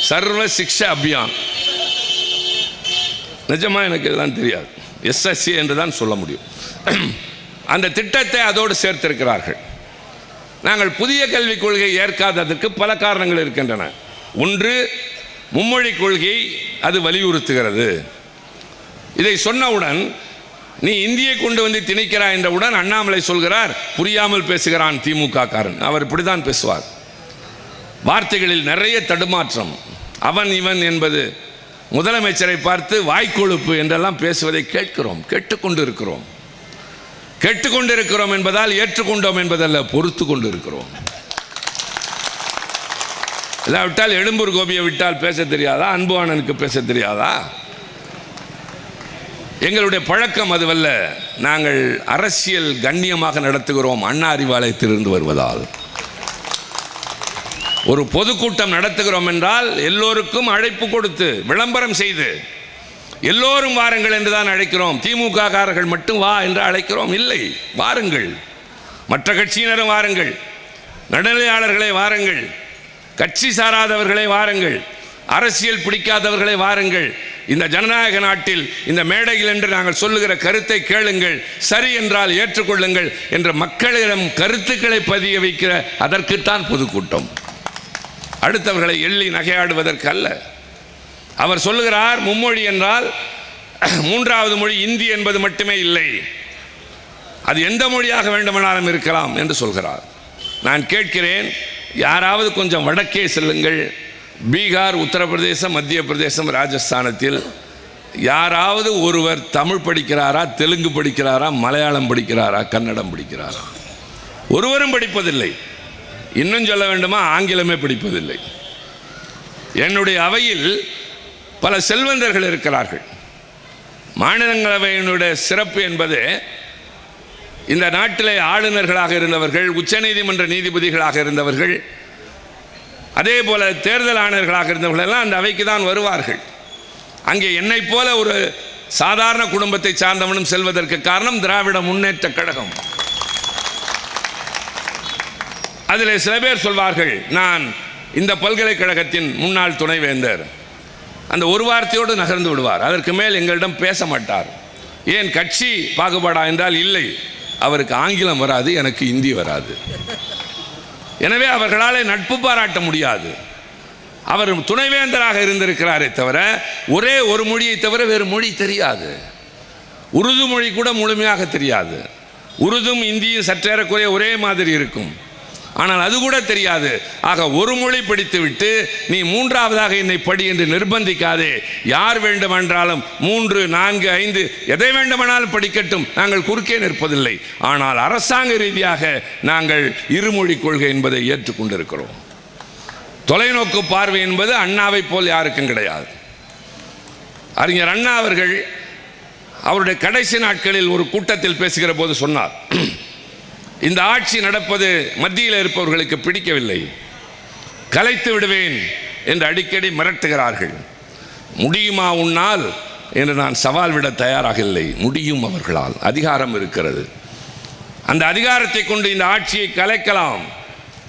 சர்வ சிக்ஷா அபியான். நிஜமாக எனக்கு இதெல்லாம் தெரியாது. SSA என்று தான் சொல்ல முடியும். அந்த திட்டத்தை அதோடு சேர்த்திருக்கிறார்கள். நாங்கள் புதிய கல்விக் கொள்கையை ஏற்காததற்கு பல காரணங்கள் இருக்கின்றன. ஒன்று, மும்மொழி கொள்கை அது வலியுறுத்துகிறது. இதை சொன்னவுடன் நீ இந்தியை கொண்டு வந்து திணிக்கிறாய் என்றவுடன் அண்ணாமலை சொல்கிறார், புரியாமல் பேசுகிறான் திமுக காரன். அவர் இப்படித்தான் பேசுவார். வார்த்தைகளில் நிறைய தடுமாற்றம். அவன் இவன் என்பது முதலமைச்சரை பார்த்து வாய்க்கொழுப்பு என்றெல்லாம் பேசுவதை கேட்டுக்கொண்டிருக்கிறோம் என்பதால் ஏற்றுக்கொண்டோம் என்பதல்ல, பொறுத்து கொண்டு இருக்கிறோம். இல்லாவிட்டால் எழும்பூர் கோபியை விட்டால் பேச தெரியாதா? அன்புவாணனுக்கு பேச தெரியாதா? எங்களுடைய பழக்கம் அதுவல்ல. நாங்கள் அரசியல் கண்ணியமாக நடத்துகிறோம். அண்ணா அறிவாலயத்திலிருந்து வருவதால் ஒரு பொதுக்கூட்டம் நடத்துகிறோம் என்றால் எல்லோருக்கும் அழைப்பு கொடுத்து விளம்பரம் செய்து எல்லோரும் வாருங்கள் என்றுதான் அழைக்கிறோம். திமுக காரர்கள் மட்டும் வா என்று அழைக்கிறோம் இல்லை. வாருங்கள், மற்ற கட்சியினரும் வாருங்கள், நடுநிலையாளர்களை வாருங்கள், கட்சி சாராதவர்களை வாருங்கள், அரசியல் பிடிக்காதவர்களை வாருங்கள். இந்த ஜனநாயக நாட்டில் இந்த மேடையில் என்று நாங்கள் சொல்லுகிற கருத்தை கேளுங்கள், சரி என்றால் ஏற்றுக்கொள்ளுங்கள் என்ற மக்களிடம் கருத்துக்களை பதிய வைக்கிற அதற்குத்தான் பொதுக்கூட்டம். அடுத்தவர்களை எள்ளி நகையாடுவதற்கு அல்ல. அவர் சொல்லுகிறார், மும்மொழி என்றால் மூன்றாவது மொழி இந்தி என்பது மட்டுமே இல்லை, அது எந்த மொழியாக வேண்டுமானாலும் இருக்கலாம் என்று சொல்கிறார். நான் கேட்கிறேன், யாராவது கொஞ்சம் வடக்கே செல்லுங்கள். பீகார், உத்தரப்பிரதேசம், மத்திய பிரதேசம், ராஜஸ்தானத்தில் யாராவது ஒருவர் தமிழ் படிக்கிறாரா, தெலுங்கு படிக்கிறாரா, மலையாளம் படிக்கிறாரா, கன்னடம் படிக்கிறாரா? ஒருவரும் படிப்பதில்லை. இன்னும் சொல்ல வேண்டுமா, ஆங்கிலமே படிப்பதில்லை. என்னுடைய அவையில் பல செல்வந்தர்கள் இருக்கிறார்கள். மாநிலங்களவையினுடைய சிறப்பு என்பது இந்த நாட்டிலே ஆளுநர்களாக இருந்தவர்கள், உச்சநீதிமன்ற நீதிபதிகளாக இருந்தவர்கள், அதே போல தேர்தல் ஆணையர்களாக இருந்தவர்கள் எல்லாம் அந்த அவைக்கு தான் வருவார்கள். அங்கே என்னை போல ஒரு சாதாரண குடும்பத்தை சார்ந்தவனும் செல்வதற்கு காரணம் திராவிட முன்னேற்ற கழகம். அதில் சில பேர் சொல்வார்கள், நான் இந்த பல்கலைக்கழகத்தின் முன்னாள் துணைவேந்தர். அந்த ஒரு வார்த்தையோடு நகர்ந்து விடுவார். அதற்கு மேல் எங்களிடம் பேச மாட்டார். ஏன் கட்சி பாகுபாடா என்றால் இல்லை, அவருக்கு ஆங்கிலம் வராது, எனக்கு இந்தி வராது. எனவே அவர்களால் நட்பு பாராட்ட முடியாது. அவர் துணைவேந்தராக இருந்திருக்கிறாரே தவிர ஒரே ஒரு மொழியை தவிர வேறு மொழி தெரியாது. உருது மொழி கூட முழுமையாக தெரியாது. உருதும் இந்தியும் சற்றேறக்குறைய ஒரே மாதிரி இருக்கும், ஆனால் அது கூட தெரியாது. ஆக ஒரு மொழி படித்துவிட்டு நீ மூன்றாவதாக என்னை படி என்று நிர்பந்திக்காதே. யார் வேண்டுமென்றாலும் 3, 4, 5 எதை வேண்டுமானாலும் படிக்கட்டும், நாங்கள் குறுக்கே நிற்பதில்லை. ஆனால் அரசாங்க ரீதியாக நாங்கள் இருமொழி கொள்கை என்பதை ஏற்றுக்கொண்டிருக்கிறோம். தொலைநோக்கு பார்வை என்பது அண்ணாவை போல் யாருக்கும் கிடையாது. அறிஞர் அண்ணா அவர்கள் அவருடைய கடைசி நாட்களில் ஒரு கூட்டத்தில் பேசுகிற போது சொன்னார், இந்த ஆட்சி நடப்பது மத்தியில் இருப்பவர்களுக்கு பிடிக்கவில்லை, கலைத்து விடுவேன் என்று அடிக்கடி மிரட்டுகிறார்கள். முடியுமா உன்னால் என்று நான் சவால் விட தயாராக இல்லை. முடியும், அவர்களால் அதிகாரம் இருக்கிறது. அந்த அதிகாரத்தை கொண்டு இந்த ஆட்சியை கலைக்கலாம்,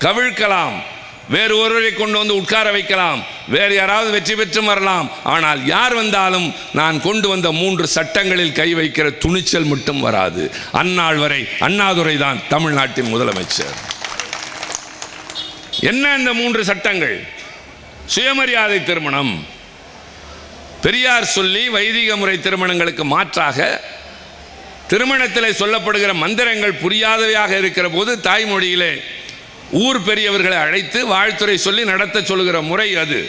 கவிழ்க்கலாம், வேறு ஒருவரை கொண்டு வந்து உட்கார வைக்கலாம், வேறு யாராவது வெற்றி பெற்று வரலாம். ஆனால் யார் வந்தாலும் நான் கொண்டு வந்த 3 சட்டங்களில் கை வைக்கிற துணிச்சல் மட்டும் வராது. அந்நாள் வரை அண்ணாதுரை தான் தமிழ்நாட்டின் முதலமைச்சர். என்ன இந்த 3 சட்டங்கள்? சுயமரியாதை திருமணம், பெரியார் சொல்லி வைதிக முறை திருமணங்களுக்கு மாற்றாக திருமணத்தில் சொல்லப்படுகிற மந்திரங்கள் புரியாதவையாக இருக்கிற போது தாய்மொழியிலே ஊர் பெரியவர்களை அழைத்து வாழ்த்துறை சொல்லி நடத்த சொல்லுகிற முறை அது.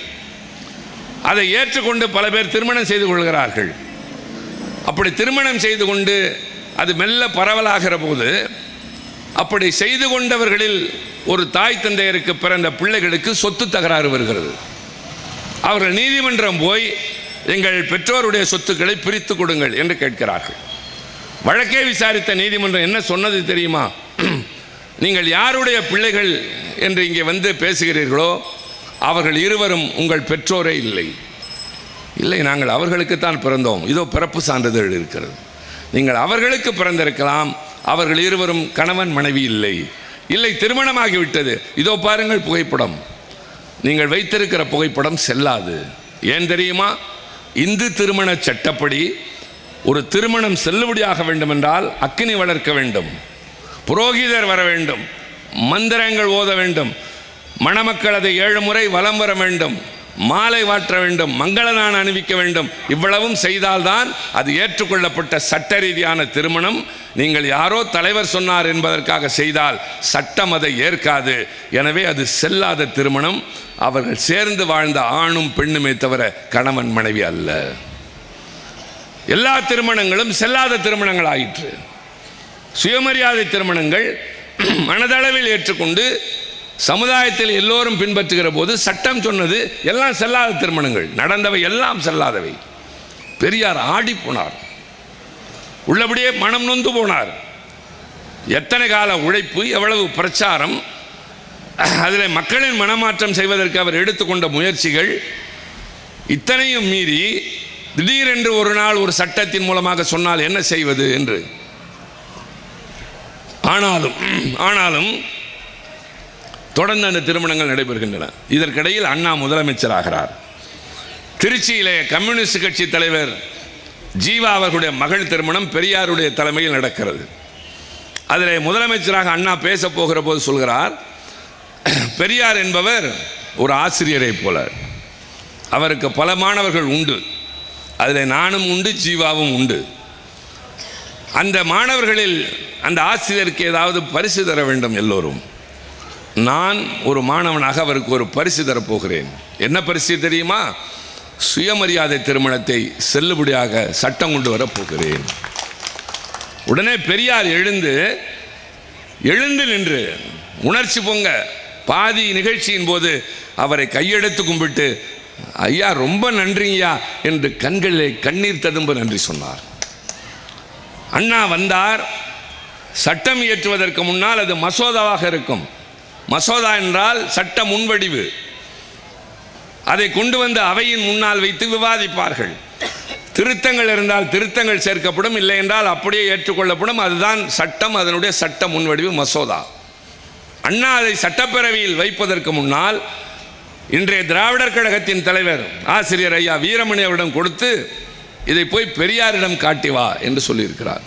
அதை ஏற்றுக்கொண்டு பல பேர் திருமணம் செய்து கொள்கிறார்கள். அப்படி திருமணம் செய்து கொண்டு அது மெல்ல பரவலாகிற போது அப்படி செய்து கொண்டவர்களில் ஒரு தாய் தந்தையருக்கு பிறந்த பிள்ளைகளுக்கு சொத்து தகராறு வருகிறது. அவர்கள் நீதிமன்றம் போய் எங்கள் பெற்றோருடைய சொத்துக்களை பிரித்து கொடுங்கள் என்று கேட்கிறார்கள். வழக்கை விசாரித்த நீதிமன்றம் என்ன சொன்னது தெரியுமா? நீங்கள் யாருடைய பிள்ளைகள் என்று இங்கே வந்து பேசுகிறீர்களோ அவர்கள் இருவரும் உங்கள் பெற்றோரே இல்லை. இல்லை, நாங்கள் அவர்களுக்குத்தான் பிறந்தோம், இதோ பிறப்பு சான்றிதழ் இருக்கிறது. நீங்கள் அவர்களுக்கு பிறந்திருக்கலாம், அவர்கள் இருவரும் கணவன் மனைவி இல்லை. இல்லை, திருமணமாகிவிட்டது, இதோ பாருங்கள் புகைப்படம். நீங்கள் வைத்திருக்கிற புகைப்படம் செல்லாது. ஏன் தெரியுமா? இந்து திருமண சட்டப்படி ஒரு திருமணம் செல்லுபடியாக வேண்டும் என்றால் அக்கினி வளர்க்க வேண்டும், புரோகிதர் வர வேண்டும், மந்திரங்கள் ஓத வேண்டும், மணமக்கள் அதை 7 முறை வலம் வர வேண்டும், மாலை மாற்ற வேண்டும், மங்களநாணம் அணிவிக்க வேண்டும். இவ்வளவும் செய்தால்தான் அது ஏற்றுக்கொள்ளப்பட்ட சட்ட ரீதியான திருமணம். நீங்கள் யாரோ தலைவர் சொன்னார் என்பதற்காக செய்தால் சட்டம் அதை ஏற்காது. எனவே அது செல்லாத திருமணம். அவர்கள் சேர்ந்து வாழ்ந்த ஆணும் பெண்ணுமே தவிர கணவன் மனைவி அல்ல. எல்லா திருமணங்களும் செல்லாத திருமணங்கள் ஆயிற்று. சுயமரியாதை திருமணங்கள் மனதளவில் ஏற்றுக்கொண்டு சமுதாயத்தில் எல்லோரும் பின்பற்றுகிற போது சட்டம் சொன்னது எல்லாம் செல்லாத திருமணங்கள். நடந்தவை எல்லாம் செல்லாதவை. பெரியார் ஆடி போனார், உள்ளபடியே மனம் நொந்து போனார். எத்தனை கால உழைப்பு, எவ்வளவு பிரச்சாரம், அதில் மக்களின் மனமாற்றம் செய்வதற்கு அவர் எடுத்துக்கொண்ட முயற்சிகள், இத்தனையும் மீறி திடீரென்று ஒரு நாள் ஒரு சட்டத்தின் மூலமாக சொன்னால் என்ன செய்வது என்று. ஆனாலும் தொடர்ந்து அந்த திருமணங்கள் நடைபெறுகின்றன. இதற்கிடையில் அண்ணா முதலமைச்சராகிறார். திருச்சியிலே கம்யூனிஸ்ட் கட்சி தலைவர் ஜீவா அவர்களுடைய மகள் திருமணம் பெரியாருடைய தலைமையில் நடக்கிறது. அதில் முதலமைச்சராக அண்ணா பேச போகிற போது சொல்கிறார், பெரியார் என்பவர் ஒரு ஆசிரியரை போல, அவருக்கு பல மாணவர்கள் உண்டு, அதில் நானும் உண்டு, ஜீவாவும் உண்டு. அந்த மாணவர்களில் அந்த ஆசிரியருக்கு ஏதாவது பரிசு தர வேண்டும் எல்லோரும். நான் ஒரு மாணவனாக அவருக்கு ஒரு பரிசு தரப்போகிறேன். என்ன பரிசு தெரியுமா? சுயமரியாதை திருமணத்தை செல்லுபடியாக சட்டம் கொண்டு வரப்போகிறேன். உடனே பெரியார் எழுந்து நின்று உணர்ச்சி பொங்க பாதி நிகழ்ச்சியின் போது அவரை கையெடுத்து கும்பிட்டு, ஐயா ரொம்ப நன்றிங்கய்யா என்று கண்களிலே கண்ணீர் ததும்ப நன்றி சொன்னார். அண்ணா வந்தார். சட்டம் இயற்றுவதற்கு முன்னால் அது மசோதாவாக இருக்கும். மசோதா என்றால் சட்ட முன்வடிவு. அதை கொண்டு வந்து அவையின் முன்னால் வைத்து விவாதிப்பார்கள். திருத்தங்கள் இருந்தால் திருத்தங்கள் சேர்க்கப்படும், இல்லை என்றால் அப்படியே ஏற்றுக்கொள்ளப்படும். அதுதான் சட்டம், அதனுடைய சட்ட முன்வடிவு மசோதா. அண்ணா அதை சட்டப்பேரவையில் வைப்பதற்கு முன்னால் இன்றைய திராவிடர் கழகத்தின் தலைவர் ஆசிரியர் ஐயா வீரமணி அவரிடம் கொடுத்து, இதை போய் பெரியாரிடம் காட்டி வா என்று சொல்லியிருக்கிறார்.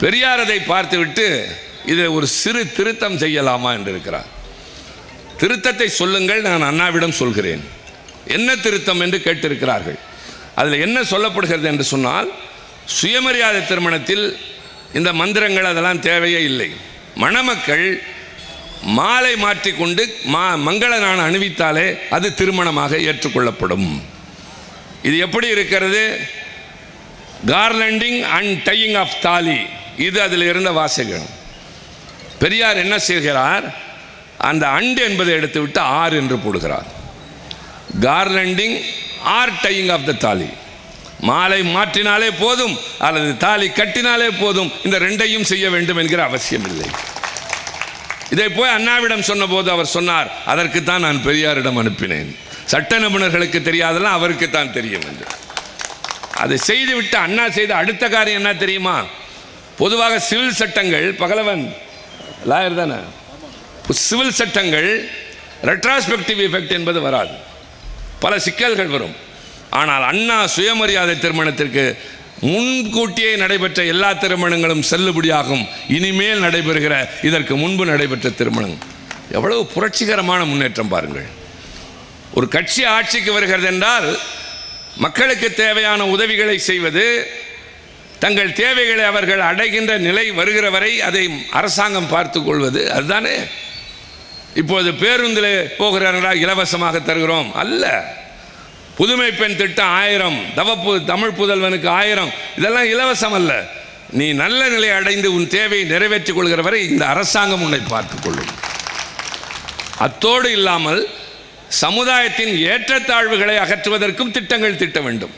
பெரியார் அதை பார்த்துவிட்டு இதை ஒரு சிறு திருத்தம் செய்யலாமா என்று இருக்கிறார். திருத்தத்தை சொல்லுங்கள், நான் அண்ணாவிடம் சொல்கிறேன். என்ன திருத்தம் என்று கேட்டிருக்கிறார்கள். அதில் என்ன சொல்லப்படுகிறது என்று சொன்னால், சுயமரியாதை திருமணத்தில் இந்த மந்திரங்கள் அதெல்லாம் தேவையே இல்லை. மணமக்கள் மாலை மாற்றிக்கொண்டு மங்கள நாணம் அணிவித்தாலே அது திருமணமாக ஏற்றுக்கொள்ளப்படும். இது எப்படி இருக்கிறது? கார்லண்டிங் அண்ட் டையிங் ஆஃப் தாலி, இது அதில் இருந்த வாசகம். பெரியார் என்ன செய்கிறார்? அந்த அண்டு என்பதை எடுத்துவிட்டு ஆர் என்று போடுகிறார். கார்லண்டிங் ஆர் டையிங் ஆஃப் த தாலி. மாலை மாற்றினாலே போதும் அல்லது தாலி கட்டினாலே போதும், இந்த ரெண்டையும் செய்ய வேண்டும் என்கிற அவசியம் இல்லை. இதை போய் அண்ணாவிடம் சொன்னபோது அவர் சொன்னார், அதற்குத்தான் நான் பெரியாரிடம் அனுப்பினேன். சட்ட நிபுணர்களுக்கு தெரியாதெல்லாம் அவருக்குத்தான் தெரியும் என்று. அதை செய்துவிட்டு அண்ணா செய்த அடுத்த காரியம் என்ன தெரியுமா? பொதுவாக சிவில் சட்டங்கள், பகலவன் லாயர் தானே, சிவில் சட்டங்கள் ரெட்ராஸ்பெக்டிவ் எஃபெக்ட் என்பது வராது, பல சிக்கல்கள் வரும். ஆனால் அண்ணா சுயமரியாதை திருமணத்திற்கு முன்கூட்டியே நடைபெற்ற எல்லா திருமணங்களும் செல்லுபடியாகும். இனிமேல் நடைபெறுகிற இதற்கு முன்பு நடைபெற்ற திருமணம் எவ்வளவு புரட்சிகரமான முன்னேற்றம் பாருங்கள். ஒரு கட்சி ஆட்சிக்கு வருகிறது என்றால் மக்களுக்கு தேவையான உதவிகளை செய்வது, தங்கள் தேவைகளை அவர்கள் அடைகின்ற நிலை வருகிற வரை அதை அரசாங்கம் பார்த்து கொள்வது, அதுதானே. இப்போது பேருந்தில் போகிறார்களா, இலவசமாக தருகிறோம் அல்ல. புதுமை பெண் திட்டம் 1000, தமிழ் புதல்வனுக்கு 1000, இதெல்லாம் இலவசம் அல்ல. நீ நல்ல நிலை அடைந்து உன் தேவையை நிறைவேற்றிக் கொள்கிற வரை இந்த அரசாங்கம் உன்னை பார்த்துக் கொள்ளும். அத்தோடு இல்லாமல் சமுதாயத்தின் ஏற்றத்தாழ்வுகளை அகற்றுவதற்கும் திட்டங்கள் திட்ட வேண்டும்.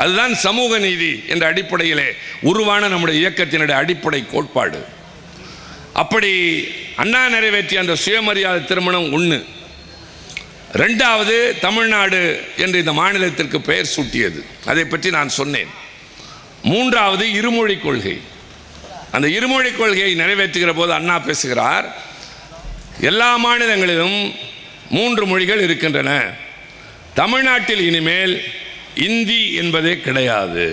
அதுதான் சமூக நீதி என்ற அடிப்படையிலே உருவான நம்முடைய இயக்கத்தினுடைய அடிப்படை கோட்பாடு. அப்படி அண்ணா நிறைவேற்றிய அந்த சுயமரியாதை திருமணம் ஒன்று. ரெண்டாவது, தமிழ்நாடு என்று இந்த மாநிலத்திற்கு பெயர் சூட்டியது, அதை பற்றி நான் சொன்னேன். மூன்றாவது, இருமொழி கொள்கை. அந்த இருமொழி கொள்கையை நிறைவேற்றுகிற போது அண்ணா பேசுகிறார், எல்லா மாநிலங்களிலும் 3 மொழிகள் இருக்கின்றன, தமிழ்நாட்டில் இனிமேல் இந்தி என்பதே கிடையாது.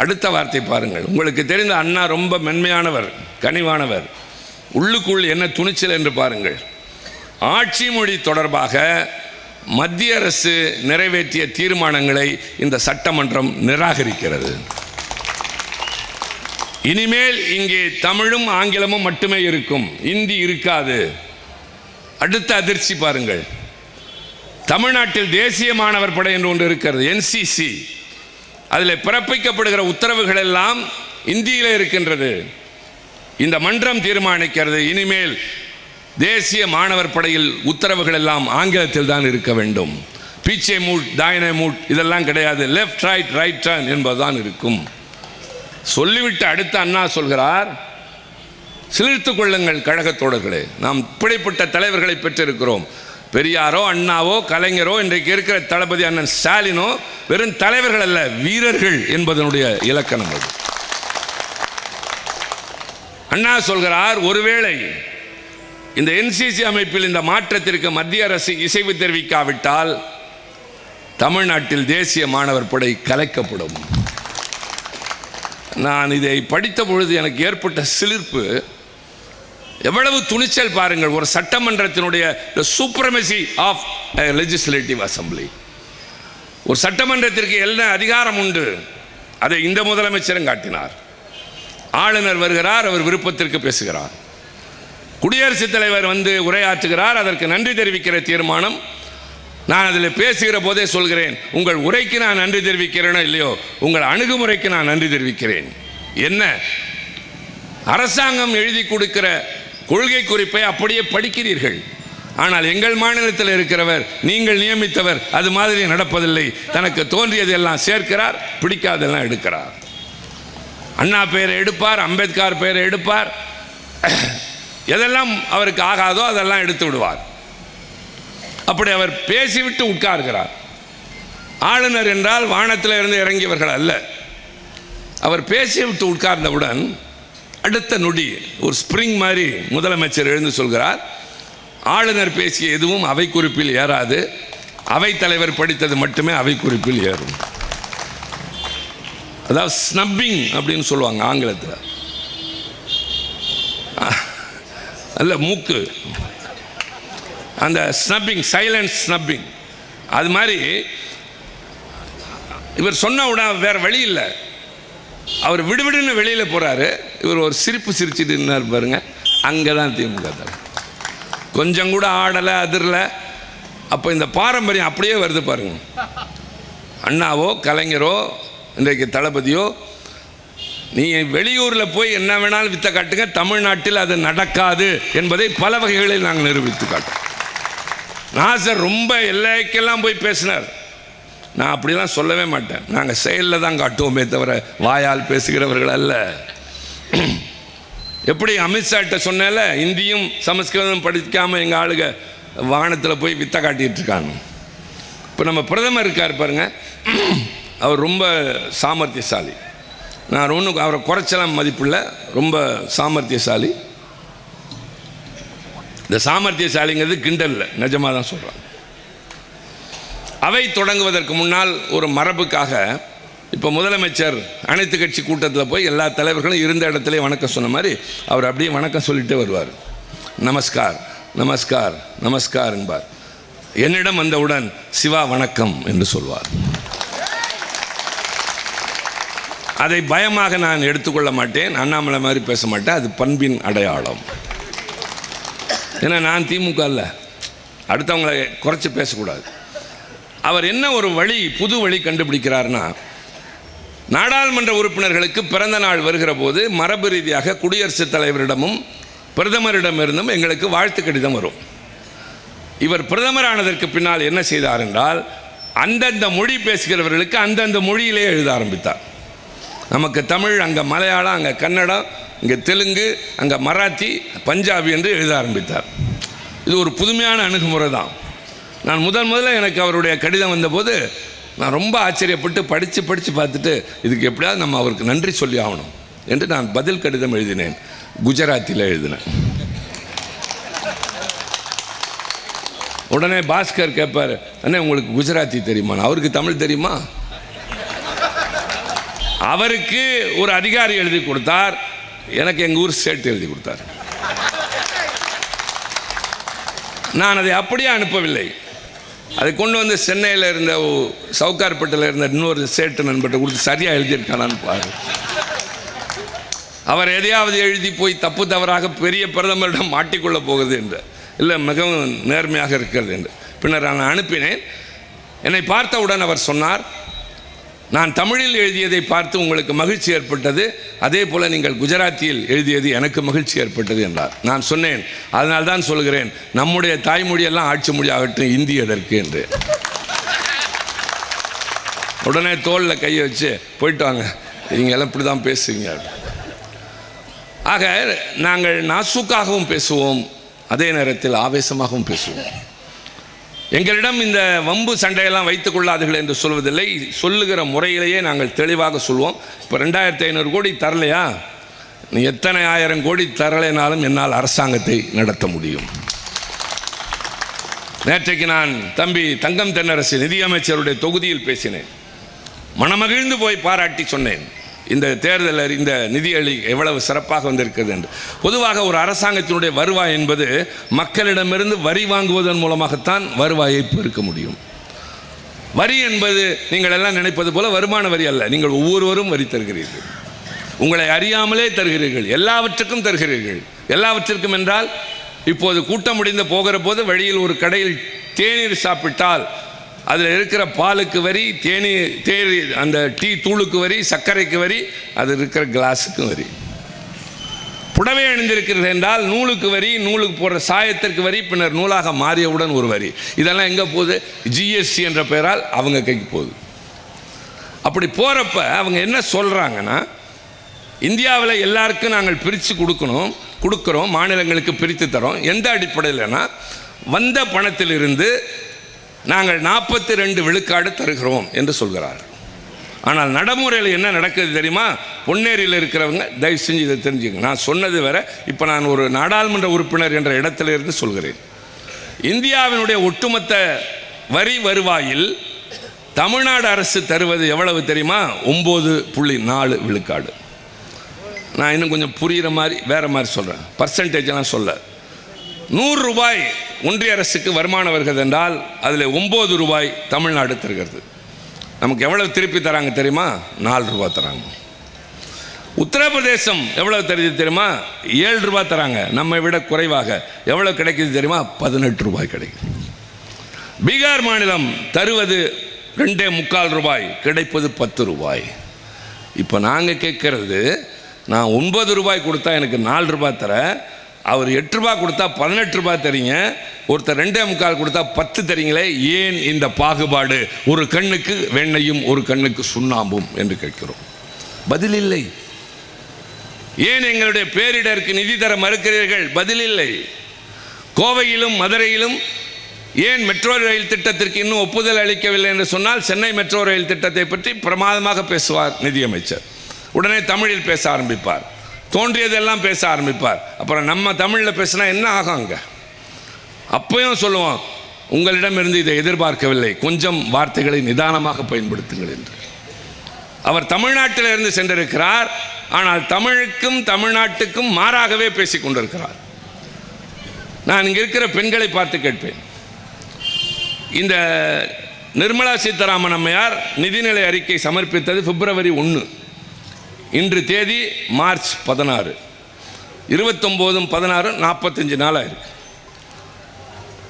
அடுத்த வார்த்தை பாருங்கள். உங்களுக்கு தெரிந்த அண்ணா ரொம்ப மென்மையானவர், கனிவானவர். உள்ளுக்குள் என்ன துணிச்சல் என்று பாருங்கள். ஆட்சி மொழி தொடர்பாக மத்திய அரசு நிறைவேற்றிய தீர்மானங்களை இந்த சட்டமன்றம் நிராகரிக்கிறது. இனிமேல் இங்கே தமிழும் ஆங்கிலமும் மட்டுமே இருக்கும், இந்தி இருக்காது. அடுத்த அதிர்ச்சி பாருங்கள், தமிழ்நாட்டில் தேசிய மாணவர் படை என்று ஒன்று இருக்கிறது, NCC. அதில் பிறப்பிக்கப்படுகிற உத்தரவுகள் எல்லாம் இந்தியில் இருக்கின்றது. இந்த மன்றம் தீர்மானிக்கிறது, இனிமேல் தேசிய மாணவர் படையில் உத்தரவுகள் எல்லாம் ஆங்கிலத்தில் தான் இருக்க வேண்டும். பீச்சே மூட், தாயனே மூட் இதெல்லாம் கிடையாது, லெஃப்ட் ரைட், ரைட் டர்ன் என்பதுதான் இருக்கும். சொல்லிவிட்டு அடுத்து அண்ணா சொல்கிறார், சிலிர்த்து கொள்ளுங்கள் கழகத் தோழர்களே, நாம் இப்படிப்பட்ட தலைவர்களை பெற்றிருக்கிறோம். பெரியாரோ அண்ணாவோ கலைஞரோ இன்றைக்கு இருக்கிற தளபதி அண்ணன் ஸ்டாலினோ வெறும் தலைவர்கள் அல்ல, வீரர்கள் என்பதனுடைய இலக்கணம் அது. அண்ணா சொல்கிறார், ஒருவேளை இந்த NCC அமைப்பில் இந்த மாற்றத்திற்கு மத்திய அரசு இசைவு தெரிவிக்காவிட்டால் தமிழ்நாட்டில் தேசிய மாணவர் படை கலைக்கப்படும். நான் இதை படித்த பொழுது எனக்கு ஏற்பட்ட சிலிர்ப்பு. எவ்வளவு துணிச்சல் பாருங்கள், ஒரு சட்டமன்றத்தினுடைய சூப்பரமசி ஆஃப் லெஜிஸ்லேட்டிவ் அசம்பிளி. ஒரு சட்டமன்றத்திற்கு என்ன அதிகாரம் உண்டு, அதை இந்த முதலமைச்சரும் காட்டினார். ஆளுநர் வருகிறார், அவர் விருப்பத்திற்கு பேசுகிறார். குடியரசுத் தலைவர் வந்து உரையாற்றுகிறார், அதற்கு நன்றி தெரிவிக்கிற தீர்மானம். நான் அதில் பேசுகிற போதே சொல்கிறேன், உங்கள் உரைக்கு நான் நன்றி தெரிவிக்கிறேனோ இல்லையோ, உங்கள் அணுகுமுறைக்கு நான் நன்றி தெரிவிக்கிறேன். என்ன, அரசாங்கம் எழுதி கொடுக்கிற கொள்கை குறிப்பை அப்படியே படிக்கிறீர்கள். ஆனால் எங்கள் மாநிலத்தில் இருக்கிறவர், நீங்கள் நியமித்தவர் அது மாதிரி நடப்பதில்லை. தனக்கு தோன்றியதெல்லாம் சேர்க்கிறார், பிடிக்காதெல்லாம் எடுக்கிறார். அண்ணா பெயரை எடுப்பார், அம்பேத்கர் பெயரை எடுப்பார், எதெல்லாம் அவருக்கு ஆகாதோ அதெல்லாம் எடுத்து விடுவார். அப்படி அவர் பேசிவிட்டு உட்கார்கிறார். ஆளுநர் என்றால் வானத்தில் இருந்து இறங்கியவர்கள் அல்ல. அவர் பேசிவிட்டு உட்கார்ந்தவுடன் அடுத்த நொடி ஒரு ஸ்பிரிங் மாதிரி முதலமைச்சர் எழுந்து சொல்கிறார், ஆளுநர் பேசிய எதுவும் அவை குறிப்பில் ஏறாது, அவை தலைவர் படித்தது மட்டுமே அவை குறிப்பில் ஏறும். அதாவது ஸ்னப்பிங் அப்படின்னு சொல்லுவாங்க ஆங்கிலத்தில். அல்ல, மூக்கு, அந்த ஸ்னப்பிங், சைலன்ஸ் ஸ்னப்பிங். அது மாதிரி இவர் சொன்ன உடனே வேற வழி இல்லை, அவர் விடுவிடுன்னு வெளியில் போகிறாரு. இவர் ஒரு சிரிப்பு சிரிச்சுட்டு இருந்தார் பாருங்க, அங்கே தான் திமுக கொஞ்சம் கூட ஆடலை, அதிரலை. அப்போ இந்த பாரம்பரியம் அப்படியே வருது பாருங்க. அண்ணாவோ கலைஞரோ இன்றைக்கு தளபதியோ, நீ வெளியூரில் போய் என்ன வேணாலும் வித்த காட்டுங்க, தமிழ்நாட்டில் அது நடக்காது என்பதை பல வகைகளில் நாங்கள் நிரூபித்து காட்டோம். நாசர் ரொம்ப எல்லைக்கெல்லாம் போய் பேசினார். நான் அப்படிலாம் சொல்லவே மாட்டேன், நாங்கள் செயலில் தான் காட்டுவோமே தவிர வாயால் பேசுகிறவர்கள் அல்ல. எப்படி அமித்ஷாட்ட சொன்னால, இந்தியும் சமஸ்கிருதம் படிக்காமல் எங்கள் ஆளுக வாகனத்தில் போய் வித்த காட்டிகிட்டு இருக்காங்க. இப்போ நம்ம பிரதமர் இருக்கார் பாருங்க, அவர் ரொம்ப சாமர்த்தியசாலி. நான் ஒன்றும் அவரை குறைச்சலாம் மதிப்பில்லை, ரொம்ப சாமர்த்தியசாலி. இந்த சாமர்த்தியசாலிங்கிறது கிண்டல் இல்லை, நிஜமாக தான் சொல்கிறாங்க. அவை தொடங்குவதற்கு முன்னால் ஒரு மரபுக்காக இப்போ முதலமைச்சர் அனைத்து கட்சி கூட்டத்தில் போய் எல்லா தலைவர்களும் இருந்த இடத்துல வணக்கம் சொன்ன மாதிரி அவர் அப்படியே வணக்கம் சொல்லிகிட்டே வருவார். நமஸ்கார் நமஸ்கார் நமஸ்கார் என்பார். என்னிடம் வந்தவுடன் சிவா வணக்கம் என்று சொல்வார். அதை பயமாக நான் எடுத்துக்கொள்ள மாட்டேன், அண்ணாமலை மாதிரி பேச மாட்டேன், அது பண்பின் அடையாளம். ஏன்னா நான் திமுக இல்லை, அடுத்தவங்களை குறைச்சி பேசக்கூடாது. அவர் என்ன ஒரு வழி, புது வழி கண்டுபிடிக்கிறார்னா, நாடாளுமன்ற உறுப்பினர்களுக்கு பிறந்த நாள் வருகிற போது மரபு ரீதியாக குடியரசுத் தலைவரிடமும் பிரதமரிடமிருந்தும் எங்களுக்கு வாழ்த்து கடிதம் வரும். இவர் பிரதமரானதற்கு பின்னால் என்ன செய்தார் என்றால், அந்தந்த மொழி பேசுகிறவர்களுக்கு அந்தந்த மொழியிலே எழுத ஆரம்பித்தார். நமக்கு தமிழ், அங்கே மலையாளம், அங்கே கன்னடம், இங்கே தெலுங்கு, அங்கே மராத்தி, பஞ்சாபி என்று எழுத ஆரம்பித்தார். இது ஒரு புதுமையான அணுகுமுறை தான். நான் முதல்ல எனக்கு அவருடைய கடிதம் வந்தபோது நான் ரொம்ப ஆச்சரியப்பட்டு படித்து பார்த்துட்டு, இதுக்கு எப்படியாவது நம்ம அவருக்கு நன்றி சொல்லி ஆகணும் என்று நான் பதில் கடிதம் எழுதினேன். குஜராத்தியில் எழுதினேன். உடனே பாஸ்கர் கேட்பார், அண்ணே உங்களுக்கு குஜராத்தி தெரியுமா? அவருக்கு தமிழ் தெரியுமா? அவருக்கு ஒரு அதிகாரி எழுதி கொடுத்தார், எனக்கு எங்கள் ஊர் ஸ்டேட் எழுதி கொடுத்தார். நான் அதை அப்படியே அனுப்பவில்லை. அதை கொண்டு வந்து சென்னையில் இருந்த சவுகார்பேட்டில் இருந்த இன்னொரு சேட்டு நண்பர்கிட்ட கொடுத்து சரியாக எழுதியிருக்கானான்னு பாரு. அவர் எதையாவது எழுதி போய் தப்பு தவறாக பெரிய பிரதமரிடம் மாட்டிக்கொள்ள போகுது என்று இல்லை, மிகவும் நேர்மையாக இருக்கிறது என்று. பின்னர் நான் அனுப்பினேன். என்னை பார்த்தவுடன் அவர் சொன்னார், நான் தமிழில் எழுதியதை பார்த்து உங்களுக்கு மகிழ்ச்சி ஏற்பட்டது, அதே போல் நீங்கள் குஜராத்தியில் எழுதியது எனக்கு மகிழ்ச்சி ஏற்பட்டது என்றார். நான் சொன்னேன், அதனால்தான் சொல்கிறேன், நம்முடைய தாய்மொழியெல்லாம் ஆட்சி மொழி ஆகட்டும், இந்தி எதற்கு என்று. உடனே தோளில் கையை வச்சு போயிட்டு வாங்க, நீங்கள் எல்லாம் இப்படி தான் பேசுவீங்க. ஆக நாங்கள் நாசூக்காகவும் பேசுவோம், அதே நேரத்தில் ஆவேசமாகவும் பேசுவோம். எங்களிடம் இந்த வம்பு சண்டையெல்லாம் வைத்துக் கொள்ளாதீர்கள் என்று சொல்வதில்லை, சொல்லுகிற முறையிலேயே நாங்கள் தெளிவாக சொல்வோம். இப்போ 2500 கோடி தரலையா, நீ எத்தனை 1000 கோடி தரலைனாலும் என்னால் அரசாங்கத்தை நடத்த முடியும். நேற்றைக்கு நான் தம்பி தங்கம் தென்னரசு நிதியமைச்சருடைய தொகுதியில் பேசினேன். மனமகிழ்ந்து போய் பாராட்டி சொன்னேன், இந்த தேர்தலில் இந்த நிதியளி எவ்வளவு சிறப்பாக வந்திருக்கிறது என்று. பொதுவாக ஒரு அரசாங்கத்தினுடைய வருவாய் என்பது மக்களிடமிருந்து வரி வாங்குவதன் மூலமாகத்தான் வருவாயை பெருக்க முடியும். வரி என்பது நீங்கள் எல்லாம் நினைப்பது போல வருமான வரி அல்ல. நீங்கள் ஒவ்வொருவரும் வரி தருகிறீர்கள், உங்களை அறியாமலே தருகிறீர்கள், எல்லாவற்றுக்கும் தருகிறீர்கள். எல்லாவற்றிற்கும் என்றால், இப்போது கூட்டம் முடிந்து போகிற போது வழியில் ஒரு கடையில் தேநீர் சாப்பிட்டால் அதில் இருக்கிற பாலுக்கு வரி, தேநீர் அந்த டீ தூளுக்கு வரி, சர்க்கரைக்கு வரி, அது இருக்கிற கிளாஸுக்கும் வரி. புடவை அணிந்திருக்கிறது என்றால் நூலுக்கு வரி, நூலுக்கு போடுற சாயத்திற்கு வரி, பின்னர் நூலாக மாறியவுடன் ஒரு வரி. இதெல்லாம் எங்கே போகுது? ஜிஎஸ்டி என்ற பெயரால் அவங்க கைக்கு போகுது. அப்படி போகிறப்ப அவங்க என்ன சொல்கிறாங்கன்னா, இந்தியாவில் எல்லாருக்கும் நாங்கள் பிரித்து கொடுக்குறோம், மாநிலங்களுக்கு பிரித்து தரோம். எந்த அடிப்படையில்னா, வந்த பணத்திலிருந்து நாங்கள் 42 விழுக்காடு தருகிறோம் என்று சொல்கிறார். ஆனால் நடைமுறையில் என்ன நடக்குது தெரியுமா? பொன்னேரியில் இருக்கிறவங்க தயவு செஞ்சு இதை தெரிஞ்சுங்க. நான் சொன்னது வேற, இப்போ நான் ஒரு நாடாளுமன்ற உறுப்பினர் என்ற இடத்திலிருந்து சொல்கிறேன். இந்தியாவினுடைய ஒட்டுமொத்த வரி வருவாயில் தமிழ்நாடு அரசு தருவது எவ்வளவு தெரியுமா? 9.4 விழுக்காடு. நான் இன்னும் கொஞ்சம் புரிகிற மாதிரி வேறு மாதிரி சொல்கிறேன், பர்சன்டேஜெலாம் சொல்ல. 100 ரூபாய் ஒன்றிய அரசுக்கு வருமானம் வருகிறது என்றால் அதில் 9 ரூபாய் தமிழ்நாடு தருகிறது. நமக்கு எவ்வளவு திருப்பி தராங்க தெரியுமா? 4 ரூபாய் தராங்க. உத்தரப்பிரதேசம் எவ்வளவு தருது தெரியுமா? 7 ரூபாய் தராங்க, நம்மை விட குறைவாக. எவ்வளவு கிடைக்குது தெரியுமா? 18 ரூபாய் கிடைக்குது. பீகார் மாநிலம் தருவது 2.25 ரூபாய், கிடைப்பது 10 ரூபாய். இப்போ நாங்கள் கேட்கறது, நான் 9 ரூபாய் கொடுத்தா எனக்கு 4 ரூபாய் தர, அவர் 8 ரூபாய் கொடுத்தா 18 ரூபாய் தரீங்க, ஒருத்தர் 2.25 கொடுத்தா 10 தரீங்களே, ஏன் இந்த பாகுபாடு? ஒரு கண்ணுக்கு வெண்ணையும் ஒரு கண்ணுக்கு சுண்ணாம்பும் என்று கேட்கிறோம். பதில் இல்லை. ஏன் எங்களுடைய பேரிடருக்கு நிதி தர மறுக்கிறீர்கள்? பதில் இல்லை. கோவையிலும் மதுரையிலும் ஏன் மெட்ரோ ரயில் திட்டத்திற்கு இன்னும் ஒப்புதல் அளிக்கவில்லை என்று சொன்னால், சென்னை மெட்ரோ ரயில் திட்டத்தை பற்றி பிரமாதமாக பேசுவார் நிதியமைச்சர். உடனே தமிழில் பேச ஆரம்பிப்பார், தோன்றியதெல்லாம் பேச ஆரம்பிப்பார். அப்புறம் நம்ம தமிழில் பேசினா என்ன ஆகும்? அங்கே அப்பயும் சொல்லுவோம், உங்களிடமிருந்து இதை எதிர்பார்க்கவில்லை, கொஞ்சம் வார்த்தைகளை நிதானமாக பயன்படுத்துங்கள் என்று. அவர் தமிழ்நாட்டில் இருந்து சென்றிருக்கிறார், ஆனால் தமிழுக்கும் தமிழ்நாட்டுக்கும் மாறாகவே பேசிக் கொண்டிருக்கிறார். நான் இங்கே இருக்கிற பெண்களை பார்த்து கேட்பேன், இந்த நிர்மலா சீதாராமன் அம்மையார் நிதிநிலை அறிக்கை சமர்ப்பித்தது பிப்ரவரி 1, இன்று தேதி மார்ச் 16, 29, 16, 45 நாளாக இருக்கு.